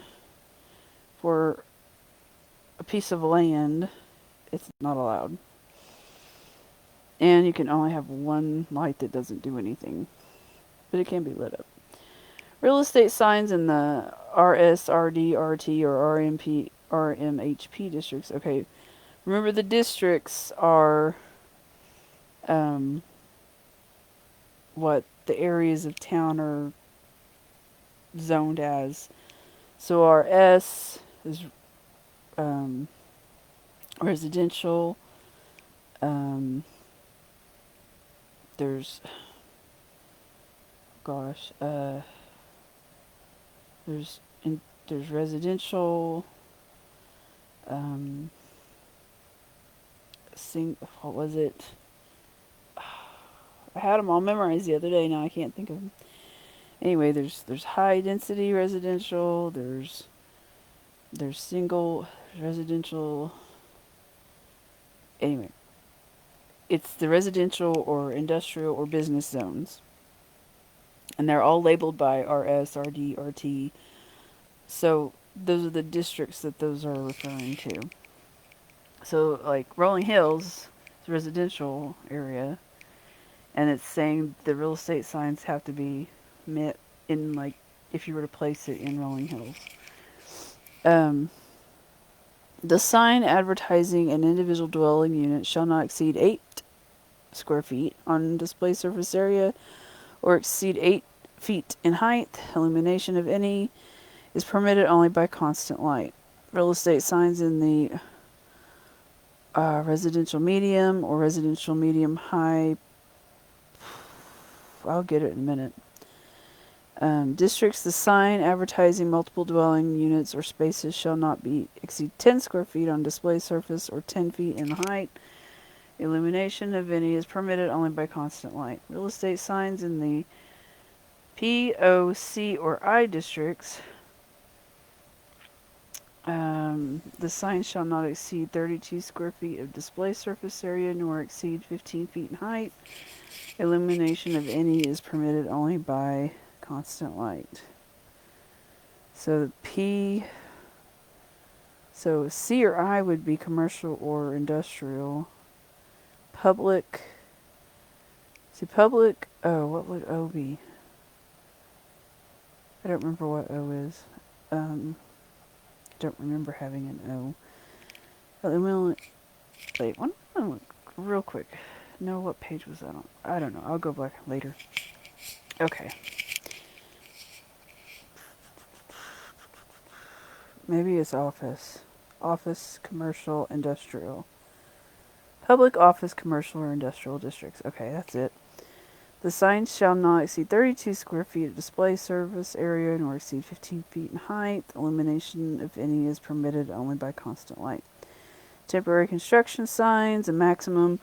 [SPEAKER 1] for a piece of land, it's not allowed. And you can only have one light that doesn't do anything, but it can be lit up. Real estate signs in the RS, RD, RT, or RMP, RMHP districts. Okay, remember the districts are what the areas of town are zoned as. So our S is residential. There's there's residential. What was it? I had them all memorized the other day. Now I can't think of them. Anyway, there's high density residential. There's single residential. Anyway, it's the residential or industrial or business zones, and they're all labeled by RS, RD, RT. So those are the districts that those are referring to. So like Rolling Hills is a residential area, and it's saying the real estate signs have to be met in, like, if you were to place it in Rolling Hills. The sign advertising an individual dwelling unit shall not exceed 8 square feet on display surface area or exceed 8 feet in height. Illumination of any is permitted only by constant light. Real estate signs in the residential medium or residential medium high. I'll get it in a minute. Districts, the sign advertising multiple dwelling units or spaces shall not exceed 10 square feet on display surface or 10 feet in height. Illumination of any is permitted only by constant light. Real estate signs in the P, O, C, or I districts. The sign shall not exceed 32 square feet of display surface area nor exceed 15 feet in height. Illumination of any is permitted only by constant light. So C or I would be commercial or industrial. Public. What would O be? I don't remember what O is. Don't remember having an O. Wait, one look real quick. No, what page was that on? I don't know. I'll go back later. Okay. Maybe it's office. Office, commercial, industrial. Public, office, commercial, or industrial districts. Okay, that's it. The signs shall not exceed 32 square feet of display surface area nor exceed 15 feet in height. Illumination, if any, is permitted only by constant light. Temporary construction signs. A maximum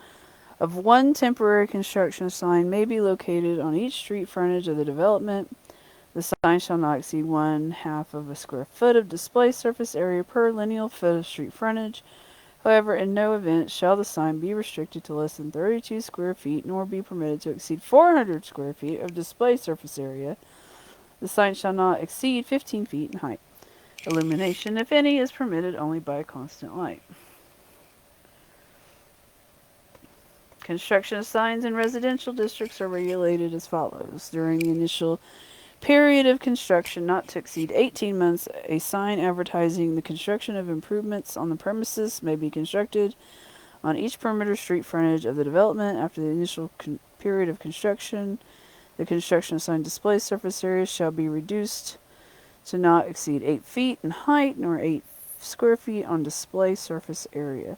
[SPEAKER 1] of one temporary construction sign may be located on each street frontage of the development. The sign shall not exceed 1/2 of a square foot of display surface area per lineal foot of street frontage. However, in no event shall the sign be restricted to less than 32 square feet, nor be permitted to exceed 400 square feet of display surface area. The sign shall not exceed 15 feet in height. Illumination, if any, is permitted only by constant light. Construction of signs in residential districts are regulated as follows. During the initial period of construction, not to exceed 18 months, a sign advertising the construction of improvements on the premises may be constructed on each perimeter street frontage of the development. After the initial period of construction, the construction of sign display surface area shall be reduced to not exceed 8 feet in height nor 8 square feet on display surface area.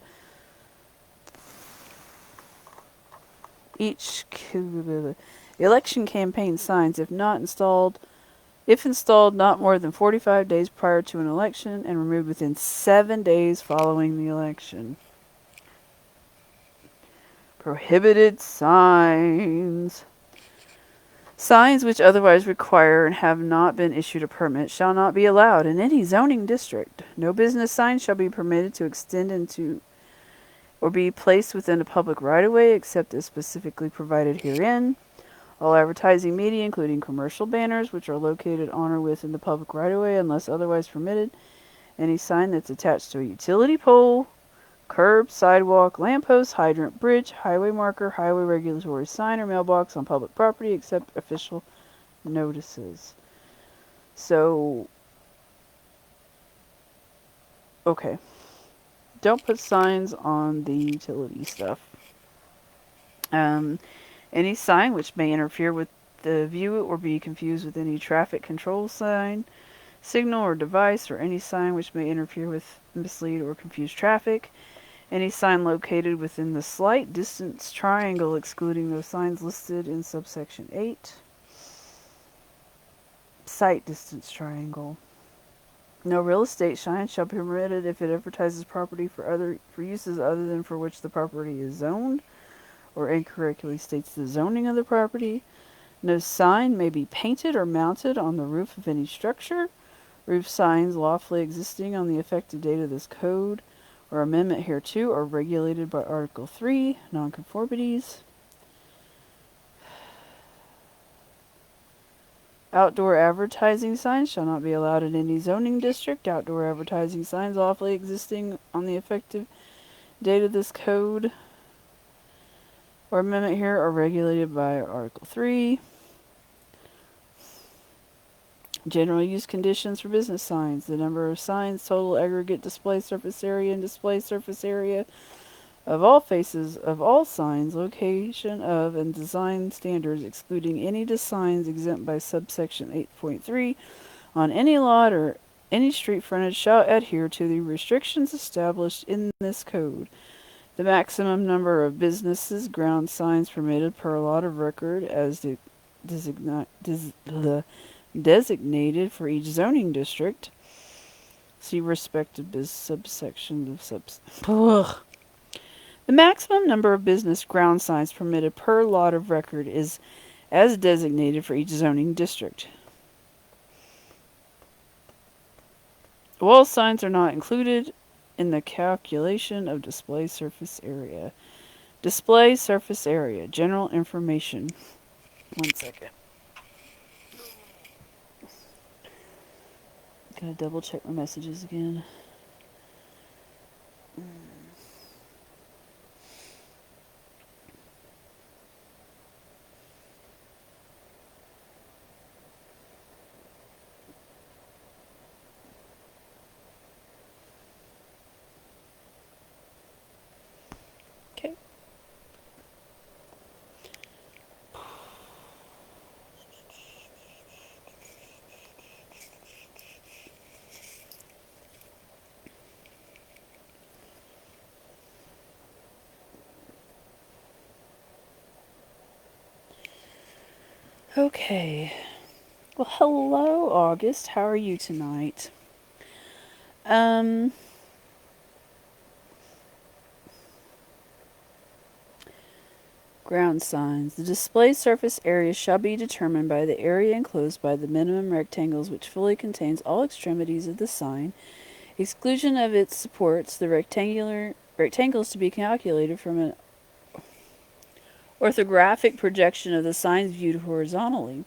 [SPEAKER 1] Election campaign signs, if installed not more than 45 days prior to an election and removed within 7 days following the election. Prohibited signs. Signs which otherwise require and have not been issued a permit shall not be allowed in any zoning district. No business sign shall be permitted to extend into or be placed within a public right-of-way except as specifically provided herein. All advertising media, including commercial banners, which are located on or within the public right-of-way unless otherwise permitted. Any sign that's attached to a utility pole, curb, sidewalk, lamppost, hydrant, bridge, highway marker, highway regulatory sign, or mailbox on public property except official notices. So, okay. Don't put signs on the utility stuff. Any sign which may interfere with the view or be confused with any traffic control sign, signal, or device, or any sign which may interfere with, mislead, or confuse traffic. Any sign located within the slight distance triangle, excluding those signs listed in subsection 8. Sight distance triangle. No real estate sign shall be permitted if it advertises property for uses other than for which the property is zoned, or incorrectly states the zoning of the property. No sign may be painted or mounted on the roof of any structure. Roof signs lawfully existing on the effective date of this code or amendment hereto are regulated by Article 3, Nonconformities. Outdoor advertising signs shall not be allowed in any zoning district. Outdoor advertising signs lawfully existing on the effective date of this code or amendment here are regulated by Article 3. General use conditions for business signs. The number of signs, total aggregate display surface area, and display surface area of all faces of all signs, location of and design standards, excluding any signs exempt by subsection 8.3 on any lot or any street frontage shall adhere to the restrictions established in this code. The maximum number of businesses ground signs permitted per lot of record as designated for each zoning district. See respective subsection of Ugh. The maximum number of business ground signs permitted per lot of record is as designated for each zoning district. Wall signs are not included in the calculation of display surface area. Display surface area. General information. 1 second. Gotta double check my messages again. Okay. Okay. Well, hello, August. How are you tonight? Ground signs. The display surface area shall be determined by the area enclosed by the minimum rectangles which fully contains all extremities of the sign. Exclusion of its supports, the rectangles to be calculated from an orthographic projection of the signs viewed horizontally.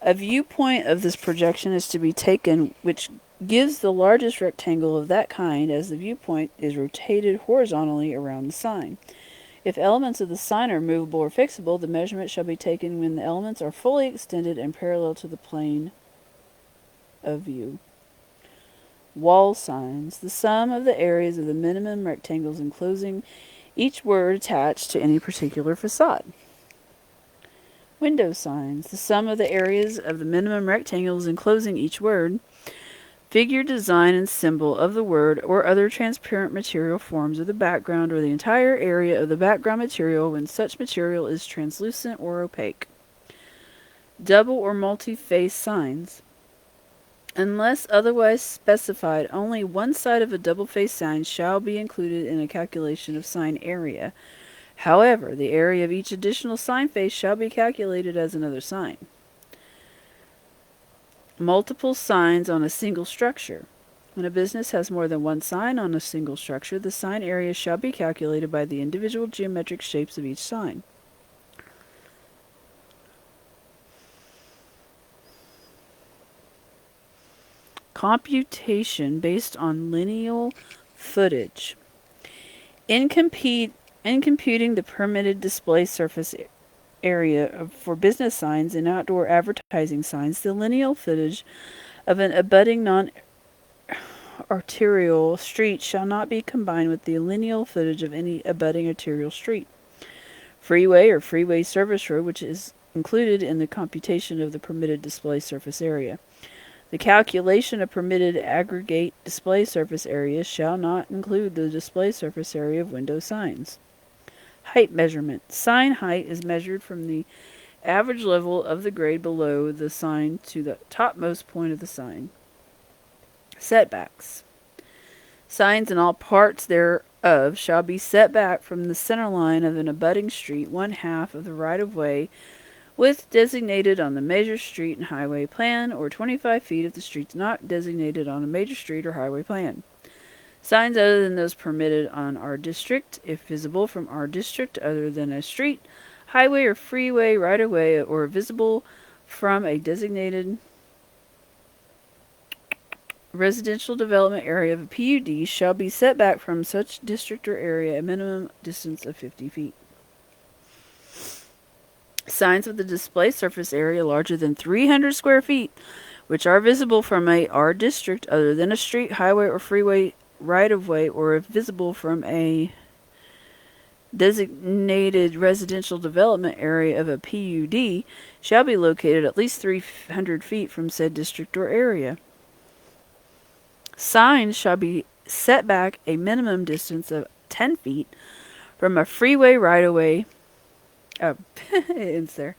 [SPEAKER 1] A viewpoint of this projection is to be taken which gives the largest rectangle of that kind as the viewpoint is rotated horizontally around the sign. If elements of the sign are movable or fixable, the measurement shall be taken when the elements are fully extended and parallel to the plane of view. Wall signs. The sum of the areas of the minimum rectangles enclosing each word attached to any particular facade. Window signs. The sum of the areas of the minimum rectangles enclosing each word, figure, design, and symbol of the word or other transparent material forms of the background or the entire area of the background material when such material is translucent or opaque. Double or multi-face signs. Unless otherwise specified, only one side of a double-face sign shall be included in a calculation of sign area. However, the area of each additional sign face shall be calculated as another sign. Multiple signs on a single structure. When a business has more than one sign on a single structure, the sign area shall be calculated by the individual geometric shapes of each sign. computation based on lineal footage. In, in computing the permitted display surface area for business signs and outdoor advertising signs, the lineal footage of an abutting non-arterial street shall not be combined with the lineal footage of any abutting arterial street, freeway, or freeway service road, which is included in the computation of the permitted display surface area. The calculation of permitted aggregate display surface areas shall not include the display surface area of window signs. Height measurement. Sign height is measured from the average level of the grade below the sign to the topmost point of the sign. Setbacks. Signs and all parts thereof shall be set back from the center line of an abutting street 1/2 of the right-of-way with designated on the major street and highway plan, or 25 feet if the street's not designated on a major street or highway plan. Signs other than those permitted on our district, if visible from our district other than a street, highway, or freeway right-of-way, or visible from a designated residential development area of a PUD, shall be set back from such district or area a minimum distance of 50 feet. Signs with the display surface area larger than 300 square feet, which are visible from our district other than a street, highway, or freeway right-of-way, or if visible from a designated residential development area of a PUD, shall be located at least 300 feet from said district or area. Signs shall be set back a minimum distance of 10 feet from a freeway right-of-way. Oh, it ends there.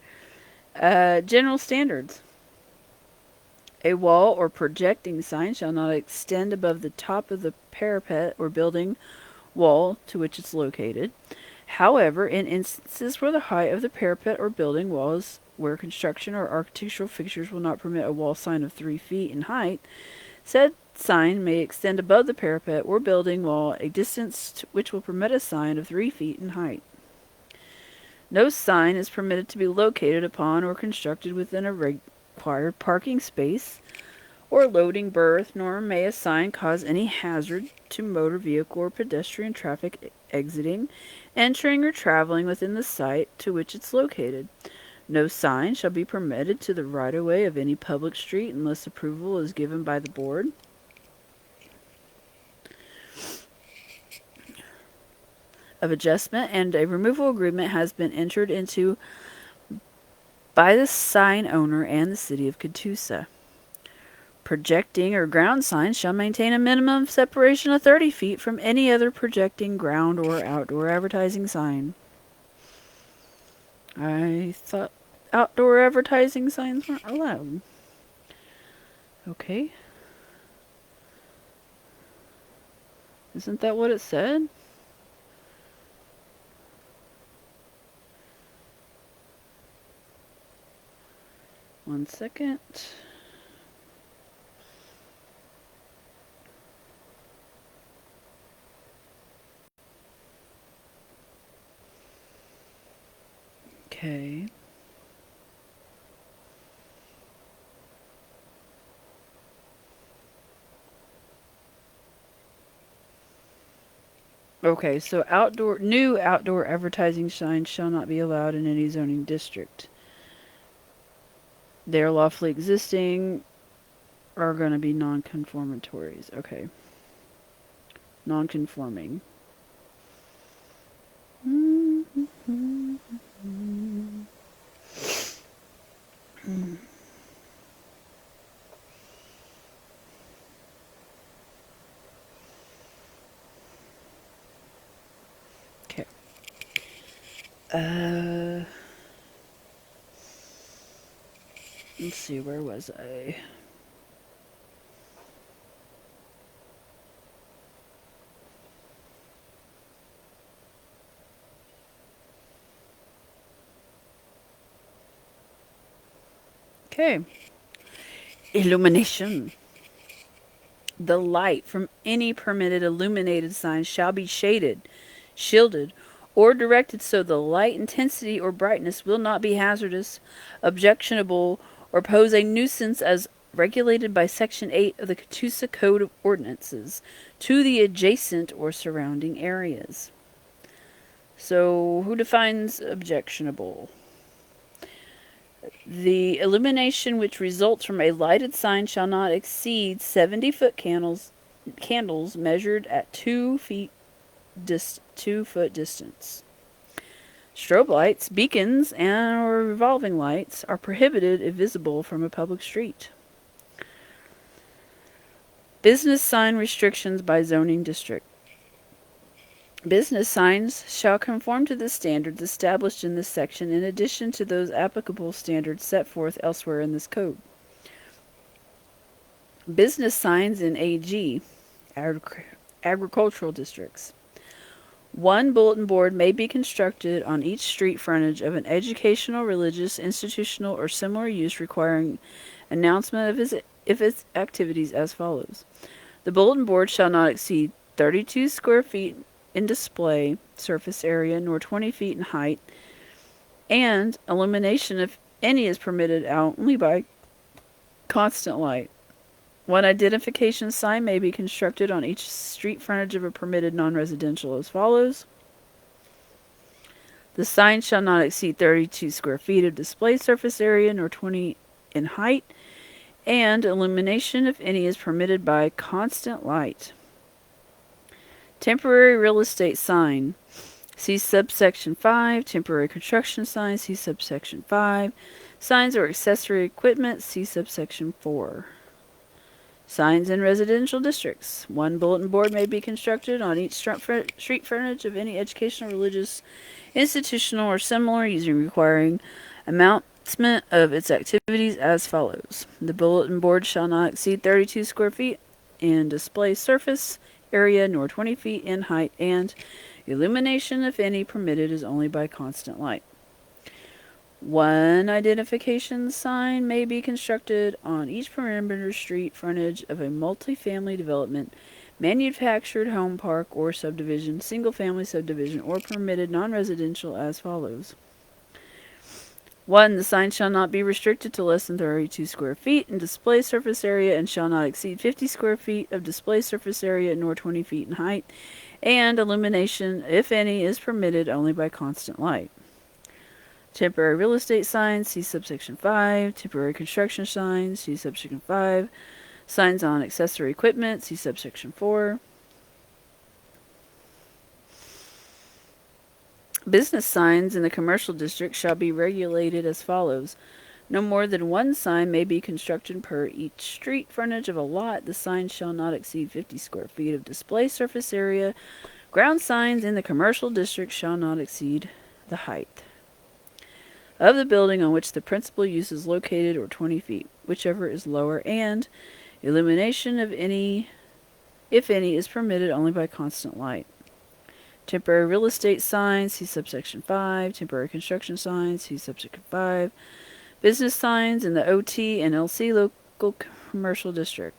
[SPEAKER 1] General standards. A wall or projecting sign shall not extend above the top of the parapet or building wall to which it's located. However, in instances where the height of the parapet or building walls, where construction or architectural fixtures will not permit a wall sign of 3 feet in height, said sign may extend above the parapet or building wall a distance which will permit a sign of 3 feet in height. No sign is permitted to be located upon or constructed within a required parking space or loading berth, nor may a sign cause any hazard to motor vehicle or pedestrian traffic exiting, entering, or traveling within the site to which it's located. No sign shall be permitted to the right-of-way of any public street unless approval is given by the board. Of adjustment, and a removal agreement has been entered into by the sign owner and the city of Catoosa. Projecting or ground signs shall maintain a minimum separation of 30 feet from any other projecting ground or outdoor advertising sign. I thought outdoor advertising signs weren't allowed. Okay. Isn't that what it said? One second. Okay. Okay, so new outdoor advertising signs shall not be allowed in any zoning district. They're lawfully existing are going to be non-conformatories. Okay. Non-conforming. Okay. Let's see, where was I? Okay. Illumination. The light from any permitted illuminated sign shall be shaded, shielded, or directed so the light intensity or brightness will not be hazardous, objectionable, or pose a nuisance as regulated by Section 8 of the Catoosa Code of Ordinances to the adjacent or surrounding areas. So, who defines objectionable? The illumination which results from a lighted sign shall not exceed 70-foot candles measured at 2 foot distance. Strobe lights, beacons, or revolving lights are prohibited if visible from a public street. Business sign restrictions by zoning district. Business signs shall conform to the standards established in this section in addition to those applicable standards set forth elsewhere in this code. Business signs in AG, agricultural districts. One bulletin board may be constructed on each street frontage of an educational, religious, institutional, or similar use requiring announcement of its activities as follows. The bulletin board shall not exceed 32 square feet in display surface area, nor 20 feet in height, and illumination, if any, is permitted only by constant light. One identification sign may be constructed on each street frontage of a permitted non-residential as follows. The sign shall not exceed 32 square feet of display surface area, nor 20 in height, and illumination, if any, is permitted by constant light. Temporary real estate sign. See subsection 5. Temporary construction sign. See subsection 5. Signs or accessory equipment. See subsection 4. Signs in residential districts. One bulletin board may be constructed on each street frontage of any educational, religious, institutional, or similar using requiring announcement of its activities as follows. The bulletin board shall not exceed 32 square feet in display surface area, nor 20 feet in height, and illumination, if any, permitted is only by constant light. One identification sign may be constructed on each perimeter street frontage of a multifamily development, manufactured home park or subdivision, single-family subdivision, or permitted non-residential as follows. 1. The sign shall not be restricted to less than 32 square feet in display surface area and shall not exceed 50 square feet of display surface area nor 20 feet in height, and illumination, if any, is permitted only by constant light. Temporary real estate signs, see subsection 5. Temporary construction signs, see subsection 5. Signs on accessory equipment, see subsection 4. Business signs in the commercial district shall be regulated as follows. No more than one sign may be constructed per each street frontage of a lot. The sign shall not exceed 50 square feet of display surface area. Ground signs in the commercial district shall not exceed the height of the building on which the principal use is located, or 20 feet, whichever is lower, and illumination of any, if any, is permitted only by constant light. Temporary real estate signs, see subsection 5. Temporary construction signs, see subsection 5. Business signs in the OT and LC local commercial district.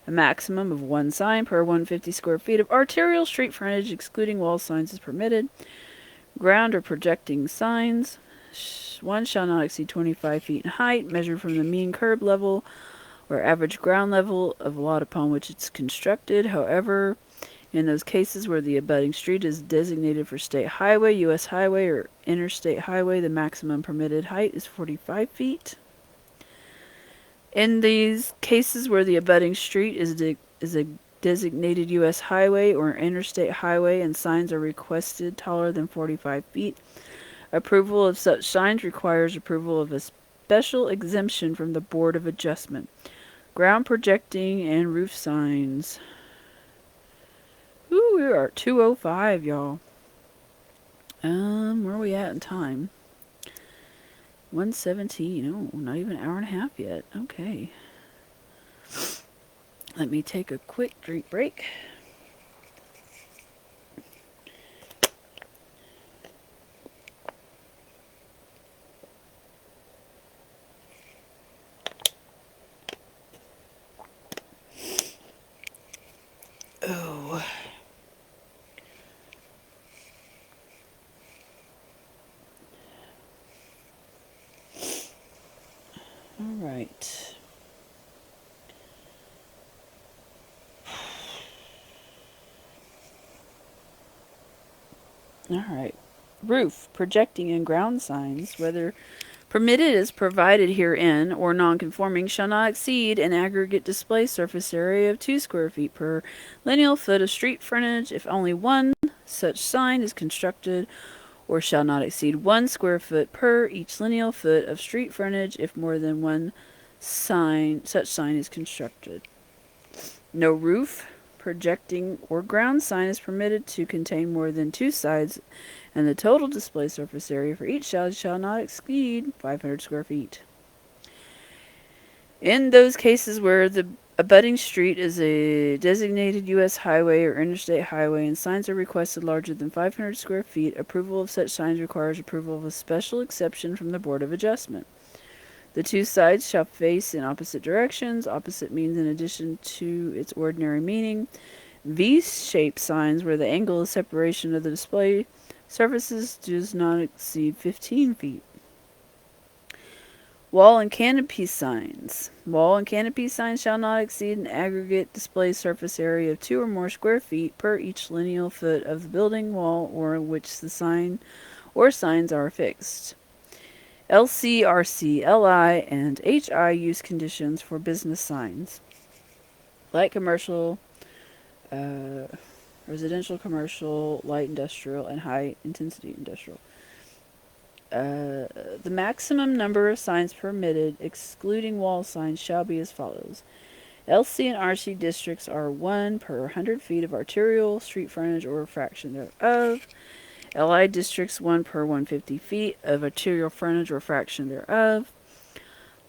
[SPEAKER 1] A maximum of one sign per 150 square feet of arterial street frontage, excluding wall signs, is permitted. Ground or projecting signs. One shall not exceed 25 feet in height, measured from the mean curb level or average ground level of the lot upon which it's constructed. However, in those cases where the abutting street is designated for state highway, U.S. highway, or interstate highway, the maximum permitted height is 45 feet. In these cases where the abutting street is a designated U.S. highway or interstate highway and signs are requested taller than 45 feet, approval of such signs requires approval of a special exemption from the Board of Adjustment. Ground projecting and roof signs. Ooh, we are at 2:05, y'all. Where are we at in time? 1:17. Oh, not even an hour and a half yet. Okay. Let me take a quick drink break. Oh. All right. All right. Roof, projecting, and ground signs, whether permitted as provided herein or non-conforming, shall not exceed an aggregate display surface area of 2 square feet per lineal foot of street frontage if only one such sign is constructed, or shall not exceed 1 square foot per each lineal foot of street frontage if more than one such sign is constructed. No roof, projecting, or ground sign is permitted to contain more than 2 sides, and the total display surface area for each side shall not exceed 500 square feet. In those cases where the abutting street is a designated U.S. highway or interstate highway and signs are requested larger than 500 square feet, approval of such signs requires approval of a special exception from the Board of Adjustment. The 2 sides shall face in opposite directions. Opposite means in addition to its ordinary meaning. V-shaped signs where the angle of separation of the display surfaces does not exceed 15 feet. Wall and canopy signs. Wall and canopy signs shall not exceed an aggregate display surface area of 2 or more square feet per each lineal foot of the building wall or which the sign or signs are affixed. LC, RC, LI, and HI use conditions for business signs. Light commercial, residential commercial, light industrial, and high intensity industrial. The maximum number of signs permitted, excluding wall signs, shall be as follows. LC and RC districts are 1 per 100 feet of arterial street frontage or a fraction thereof. LI districts 1 per 150 feet of arterial frontage or fraction thereof.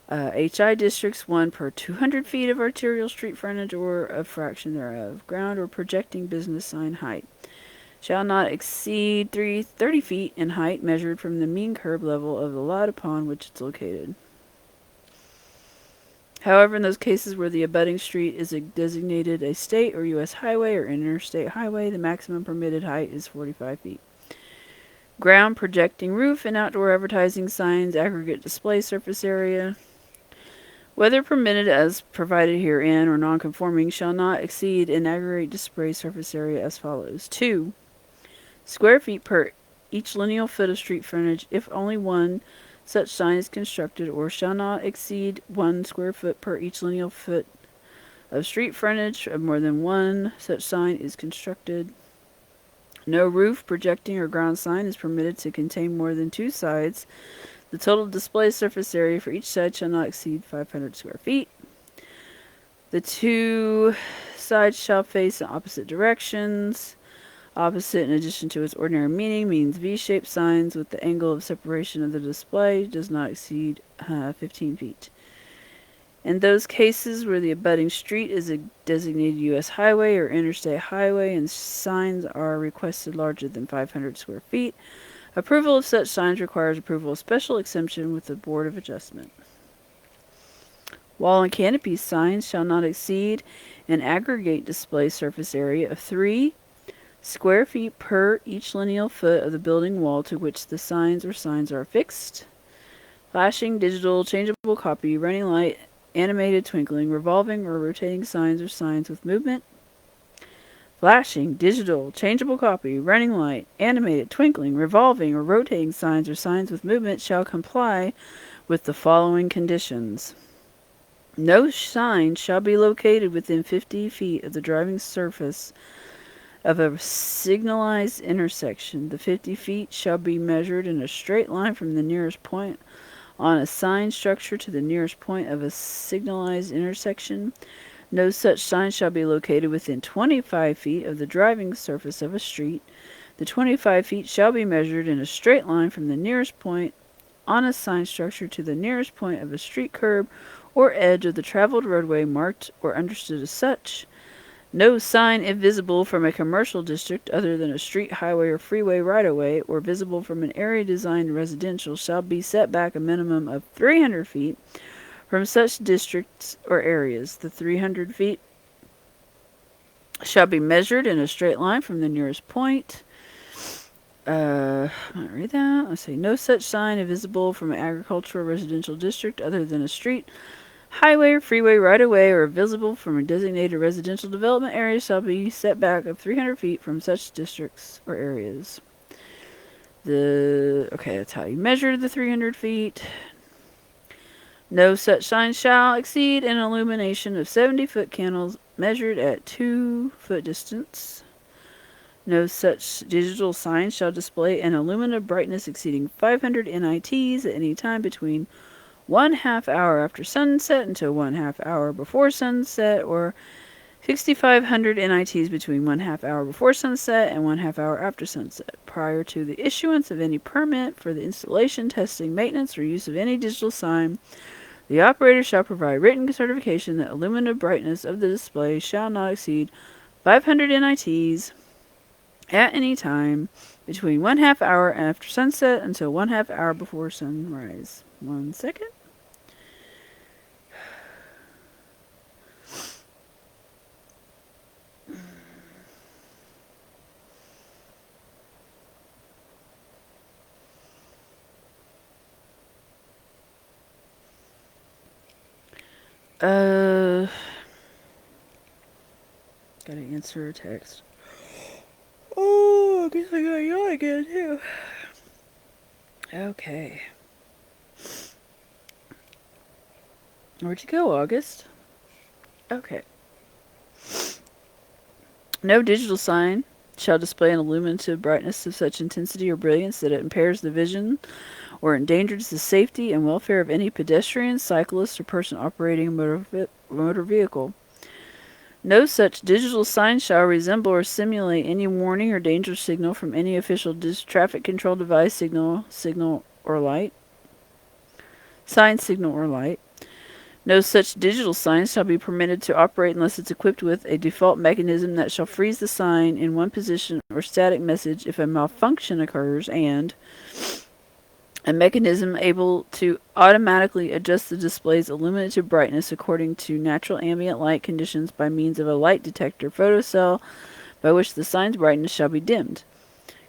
[SPEAKER 1] HI districts 1 per 200 feet of arterial street frontage or a fraction thereof. Ground or projecting business sign height shall not exceed 30 feet in height measured from the mean curb level of the lot upon which it's located. However, in those cases where the abutting street is designated a state or U.S. highway or interstate highway, the maximum permitted height is 45 feet. Ground, projecting roof, and outdoor advertising signs, aggregate display surface area, whether permitted as provided herein or non-conforming, shall not exceed an aggregate display surface area as follows. 2 square feet per each lineal foot of street frontage if only one such sign is constructed, or shall not exceed 1 square foot per each lineal foot of street frontage if more than one such sign is constructed. No roof, projecting, or ground sign is permitted to contain more than 2 sides. The total display surface area for each side shall not exceed 500 square feet. The 2 sides shall face in opposite directions. Opposite, in addition to its ordinary meaning, means V-shaped signs with the angle of separation of the display does not exceed 15 feet. In those cases where the abutting street is a designated U.S. highway or interstate highway and signs are requested larger than 500 square feet, approval of such signs requires approval of special exemption with the Board of Adjustment. Wall and canopy signs shall not exceed an aggregate display surface area of 3 square feet per each lineal foot of the building wall to which the signs or signs are affixed. Flashing, digital, changeable copy, running light, animated, twinkling, revolving, or rotating signs or signs with movement. Flashing, digital, changeable copy, running light, animated, twinkling, revolving, or rotating signs or signs with movement shall comply with the following conditions. No sign shall be located within 50 feet of the driving surface of a signalized intersection. The 50 feet shall be measured in a straight line from the nearest point on a sign structure to the nearest point of a signalized intersection. No such sign shall be located within 25 feet of the driving surface of a street. The 25 feet shall be measured in a straight line from the nearest point on a sign structure to the nearest point of a street curb or edge of the traveled roadway marked or understood as such. No sign, if visible from a commercial district other than a street, highway, or freeway right-of-way, or visible from an area designed residential, shall be set back a minimum of 300 feet from such districts or areas. The 300 feet shall be measured in a straight line from the nearest point. I'm going to read that. Let's say, no such sign, if visible from an agricultural residential district other than a street, highway or freeway right-of-way, or visible from a designated residential development area, shall be set back of 300 feet from such districts or areas. Okay, that's how you measure the 300 feet. No such sign shall exceed an illumination of 70-foot candles measured at 2-foot distance. No such digital sign shall display an illuminative brightness exceeding 500 nits at any time between 1/2 hour after sunset until 1/2 hour before sunset, or 6,500 nits between 1/2 hour before sunset and 1/2 hour after sunset, prior to the issuance of any permit for the installation, testing, maintenance, or use of any digital sign. The operator shall provide written certification that illuminative brightness of the display shall not exceed 500 nits at any time between 1/2 hour after sunset until 1/2 hour before sunrise. 1 second. Gotta answer a text. Oh, I guess I gotta yawn again too. Okay. Where'd you go, August? Okay. No digital sign shall display an illuminative brightness of such intensity or brilliance that it impairs the vision or endangers the safety and welfare of any pedestrian, cyclist, or person operating a motor vehicle. No such digital sign shall resemble or simulate any warning or danger signal from any official traffic control device, signal or light. Sign, signal, or light. No such digital sign shall be permitted to operate unless it's equipped with a default mechanism that shall freeze the sign in one position or static message if a malfunction occurs, and a mechanism able to automatically adjust the display's illuminative brightness according to natural ambient light conditions by means of a light detector photocell by which the sign's brightness shall be dimmed.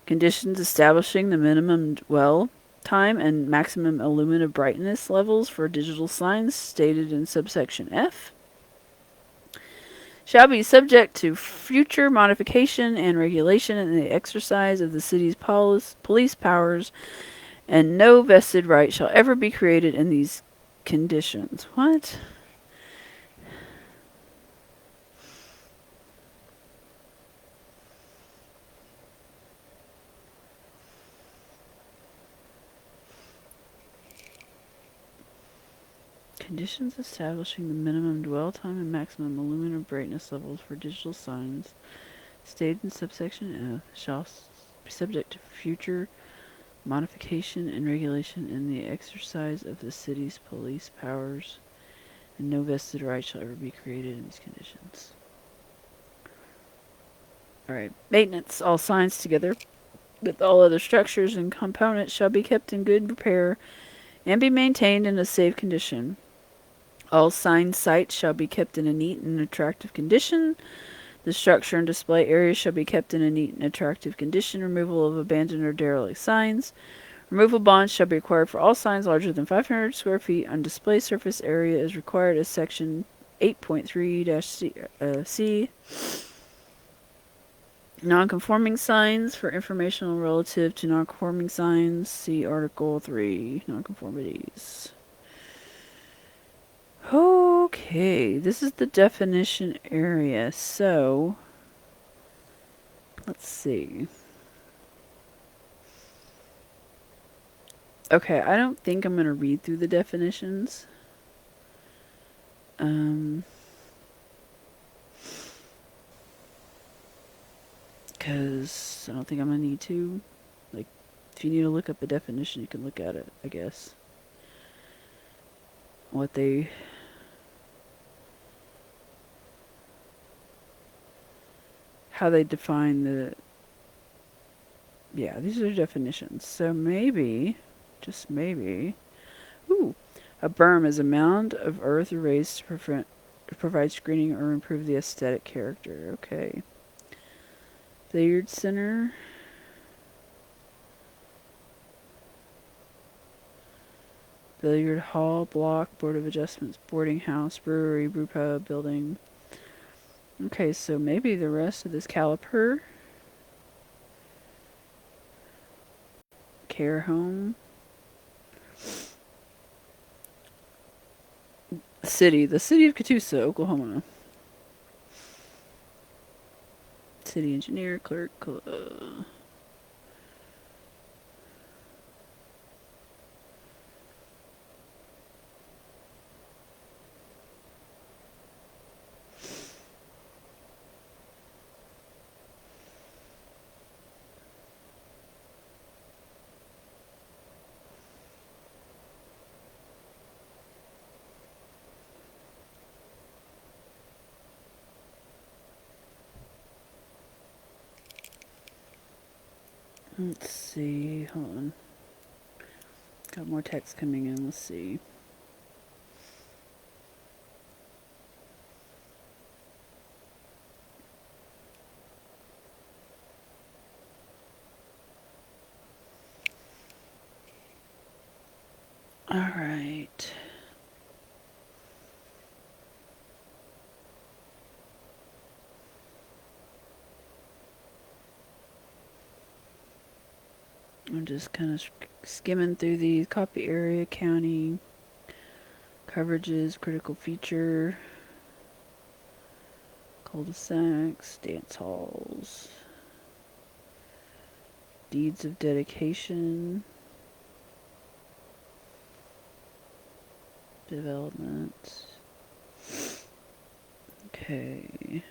[SPEAKER 1] Conditions establishing the minimum dwell time and maximum illuminative brightness levels for digital signs stated in subsection F shall be subject to future modification and regulation in the exercise of the city's police powers, and no vested right shall ever be created in these conditions. What? Conditions establishing the minimum dwell time and maximum illuminative brightness levels for digital signs stated in subsection F shall be subject to future modification and regulation in the exercise of the city's police powers, and no vested right shall ever be created in these conditions. Alright. Maintenance. All signs together with all other structures and components shall be kept in good repair and be maintained in a safe condition. All sign sites shall be kept in a neat and attractive condition. The structure and display areas shall be kept in a neat and attractive condition. Removal of abandoned or derelict signs. Removal bonds shall be required for all signs larger than 500 square feet on display surface area as required as section 8.3-C. Non-conforming signs for informational relative to non-conforming signs. See Article 3, Nonconformities. Okay, this is the definition area, so let's see. Okay, I don't think I'm going to read through the definitions. Because I don't think I'm going to need to. Like, if you need to look up a definition, you can look at it, I guess. How they define the, yeah, these are definitions. So maybe, just maybe, a berm is a mound of earth raised to provide screening or improve the aesthetic character. Okay. Billiard center. Billiard hall, block, board of adjustments, boarding house, brewery, brew pub, building. Okay, so maybe the rest of this caliper. care home. The city of Catoosa, Oklahoma. City engineer, clerk. Let's see. Hold on. Got more text coming in. Let's see. All right. I'm just kind of skimming through these. Copy area, county, coverages, critical feature, cul-de-sacs, dance halls, deeds of dedication, development. Okay.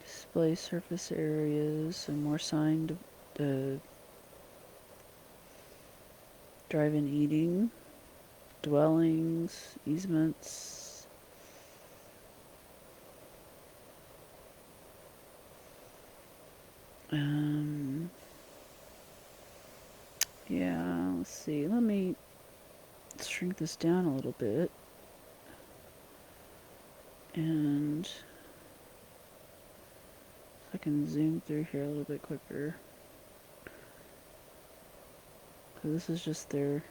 [SPEAKER 1] Display surface areas, some more signed drive-in eating, dwellings, easements. Yeah, let's see. Let's shrink this down a little bit. And I can zoom through here a little bit quicker. Because this is just their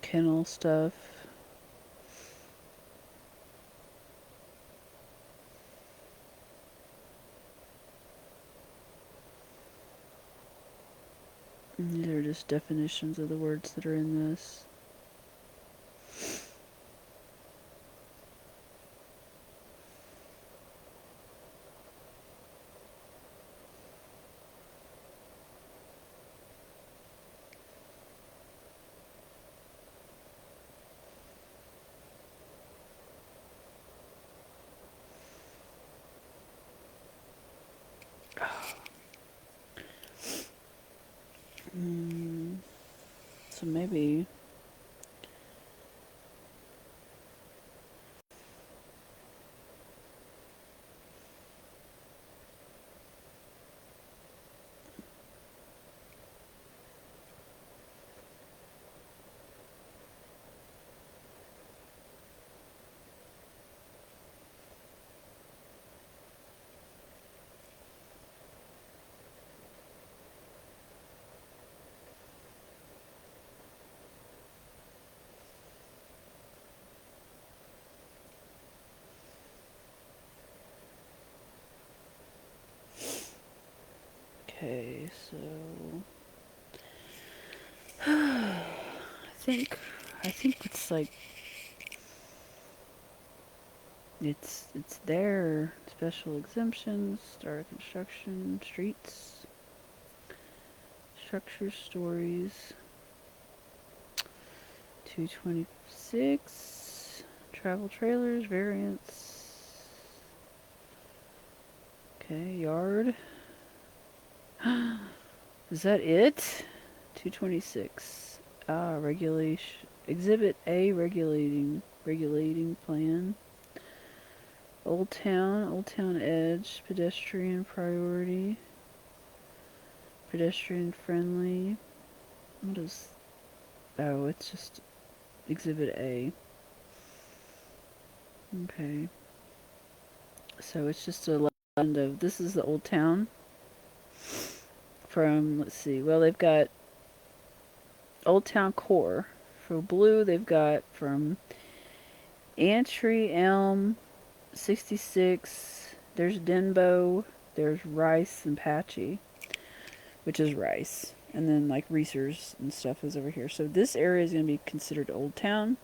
[SPEAKER 1] kennel stuff. These are just definitions of the words that are in this. So maybe okay, so I think it's like it's there. Special exemptions, star construction, streets, structure stories. 226 travel trailers variants. Okay, yard. Is that it? 226. Regulation. Exhibit A regulating plan. Old Town Edge, pedestrian priority. Pedestrian friendly. What is... Oh, it's just Exhibit A. Okay. So it's just a legend of... This is the Old Town. from, let's see, well, they've got Old Town Core. For blue, they've got from Antry, Elm, 66, there's Denbo, there's Rice and Patchy, which is Rice. And then like Reesers and stuff is over here. So this area is going to be considered Old Town.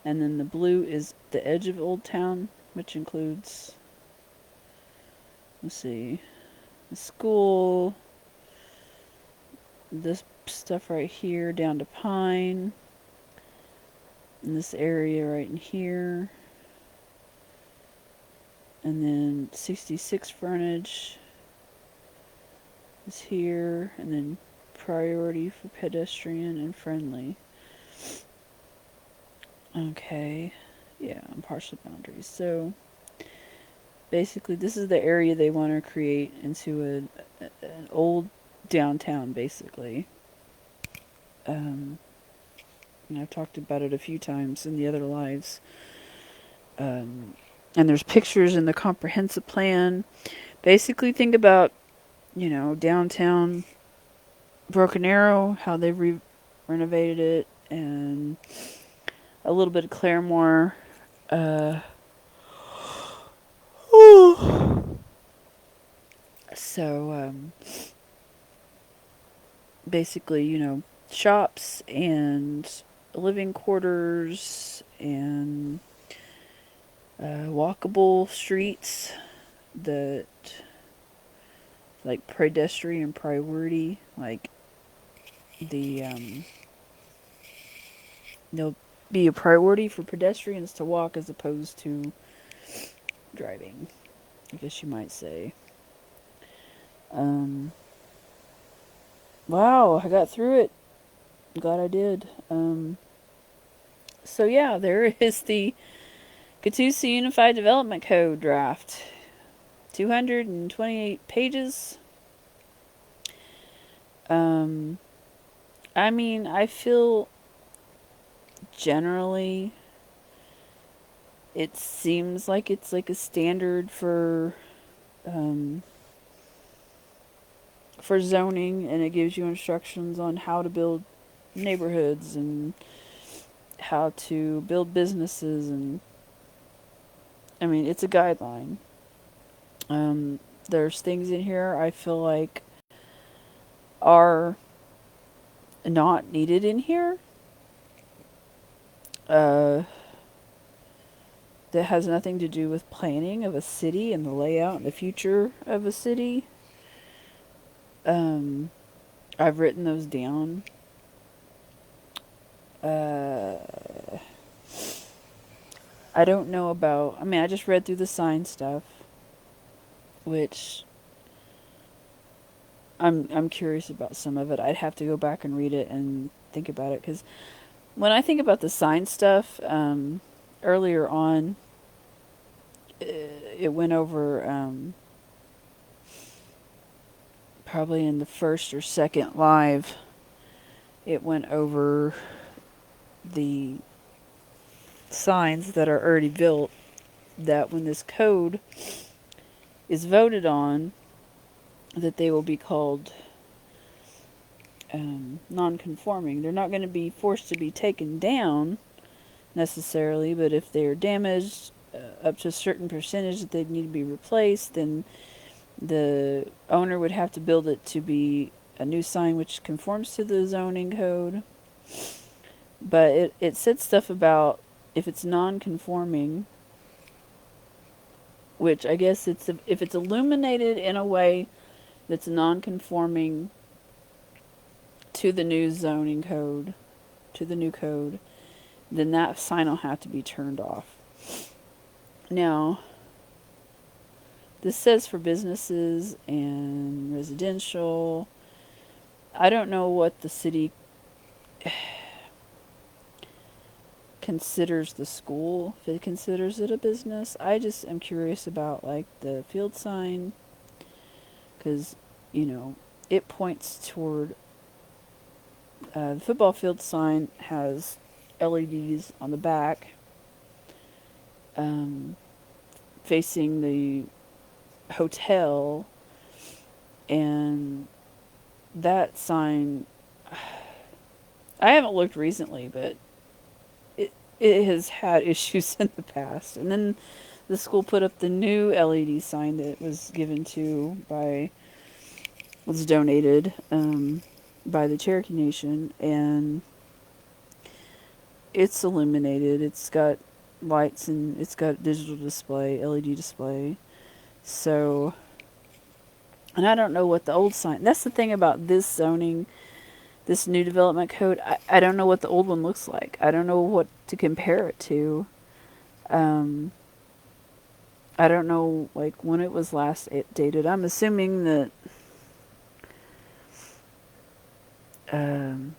[SPEAKER 1] And then the blue is the edge of Old Town, which includes, let's see, the school, this stuff right here down to Pine, in this area right in here, and then 66 frontage is here, and then priority for pedestrian and friendly. Okay, yeah, on partial boundaries. So basically, this is the area they want to create into an old downtown, basically. And I've talked about it a few times in the other lives. And there's pictures in the comprehensive plan. Basically, think about, downtown Broken Arrow, how they've renovated it, and a little bit of Claremore. So, basically, shops and living quarters and walkable streets that, like, pedestrian priority, like there'll be a priority for pedestrians to walk as opposed to driving, I guess you might say. Wow, I got through it. I'm glad I did. So yeah, there is the Catoosa Unified Development Code draft. 228 pages. I mean, I feel generally it seems like it's like a standard for zoning, and it gives you instructions on how to build neighborhoods and how to build businesses, and I mean, it's a guideline. There's things in here I feel like are not needed in here. That has nothing to do with planning of a city and the layout and the future of a city. I've written those down. I don't know about, I mean, I just read through the sign stuff, which I'm curious about some of it. I'd have to go back and read it and think about it, because when I think about the sign stuff, earlier on, it went over, probably in the first or second live, it went over the signs that are already built, that when this code is voted on, that they will be called non-conforming. They're not going to be forced to be taken down necessarily, but if they're damaged up to a certain percentage that they need to be replaced, then the owner would have to build it to be a new sign which conforms to the zoning code. But it said stuff about if it's non-conforming, which I guess if it's illuminated in a way that's non-conforming to the new zoning code, to the new code, then that sign will have to be turned off. Now, this says for businesses and residential. I don't know what the city considers the school, if it considers it a business. I just am curious about, like, the field sign, because, it points toward, the football field sign has LEDs on the back, facing the hotel, and that sign, I haven't looked recently, but it has had issues in the past. And then the school put up the new LED sign that was given to by, was donated by the Cherokee Nation, and it's illuminated. It's got lights and it's got digital display, LED display. So, and I don't know what the old sign. That's the thing about this zoning, this new development code. I don't know what the old one looks like. I don't know what to compare it to. Um, I don't know like when it was last dated. I'm assuming that um,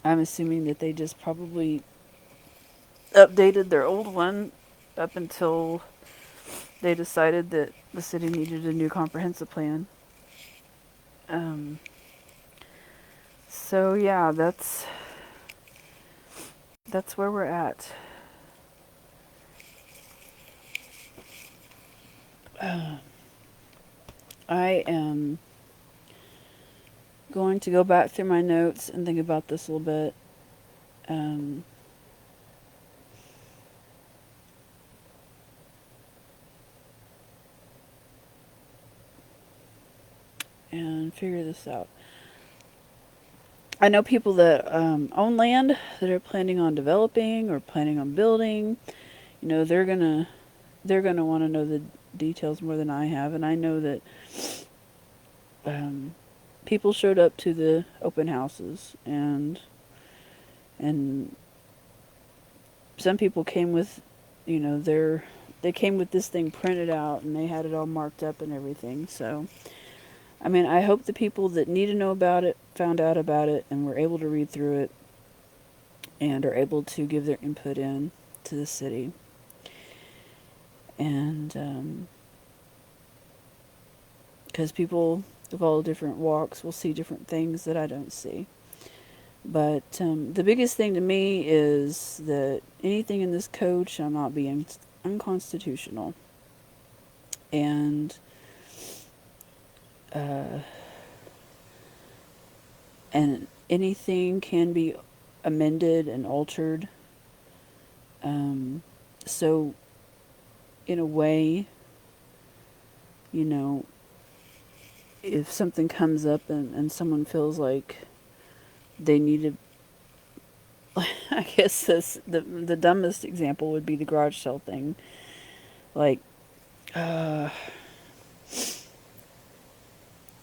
[SPEAKER 1] they just probably updated their old one up until they decided that the city needed a new comprehensive plan. Um, so yeah, that's where we're at. I am going to go back through my notes and think about this a little bit. Um, and figure this out. I know people that own land that are planning on developing or planning on building. You know, they're gonna want to know the details more than I have, and I know that people showed up to the open houses, and some people came with, you know, they came with this thing printed out and they had it all marked up and everything. So, I mean, I hope the people that need to know about it found out about it and were able to read through it and are able to give their input in to the city. And because people of all different walks will see different things that I don't see. But the biggest thing to me is that anything in this code shall not be unconstitutional. And uh, and anything can be amended and altered. So, in a way, you know, if something comes up and someone feels like they need to, I guess the dumbest example would be the garage sale thing. Like, uh,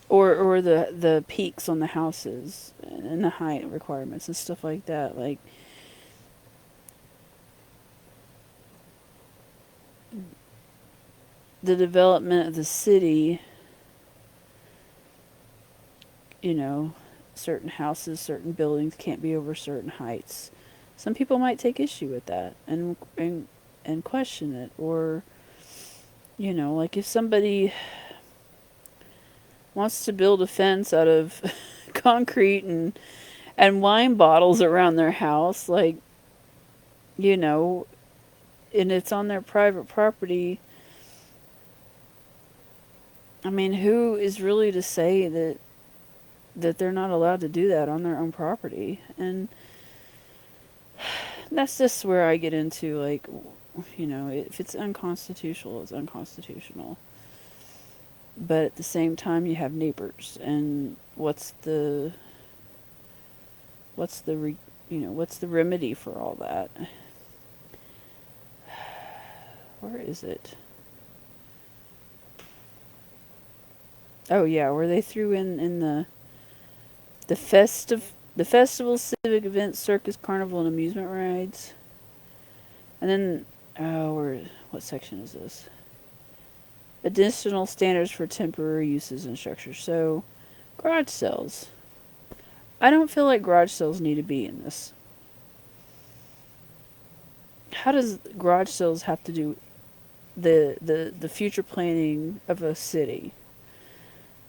[SPEAKER 1] or the peaks on the houses and the height requirements and stuff like that. Like, the development of the city, you know, certain houses, certain buildings can't be over certain heights. Some people might take issue with that and question it, or you know, like if somebody wants to build a fence out of concrete and wine bottles around their house, like, you know, and it's on their private property. I mean, who is really to say that they're not allowed to do that on their own property? And that's just where I get into, like, you know, if it's unconstitutional, it's unconstitutional. But at the same time, you have neighbors, and what's the what's the remedy for all that? Where is it? Oh yeah, where they threw in the festival, civic events, circus, carnival, and amusement rides. And then, what section is this? Additional standards for temporary uses and structures. So, garage sales. I don't feel like garage sales need to be in this. How does garage sales have to do the future planning of a city?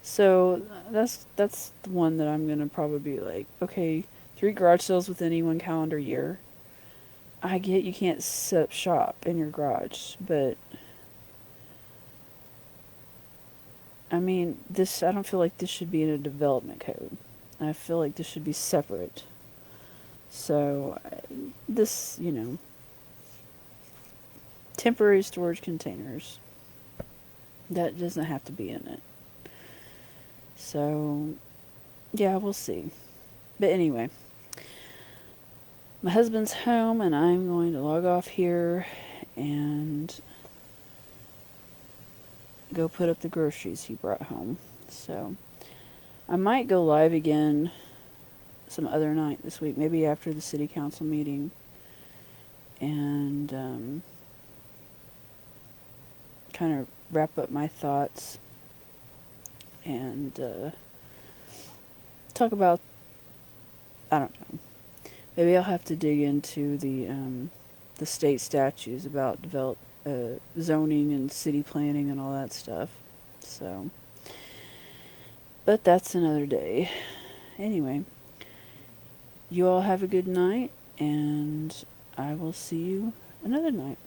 [SPEAKER 1] So that's the one that I'm gonna probably be like, okay, 3 garage sales within any one calendar year. I get you can't set up shop in your garage, but I mean, I don't feel like this should be in a development code. I feel like this should be separate. So, this, temporary storage containers, that doesn't have to be in it. So, yeah, we'll see. But anyway, my husband's home, and I'm going to log off here and go put up the groceries he brought home. So, I might go live again some other night this week, maybe after the city council meeting, and kind of wrap up my thoughts and talk about, I don't know, maybe I'll have to dig into the state statutes about zoning and city planning and all that stuff. So, but that's another day. Anyway, you all have a good night, and I will see you another night.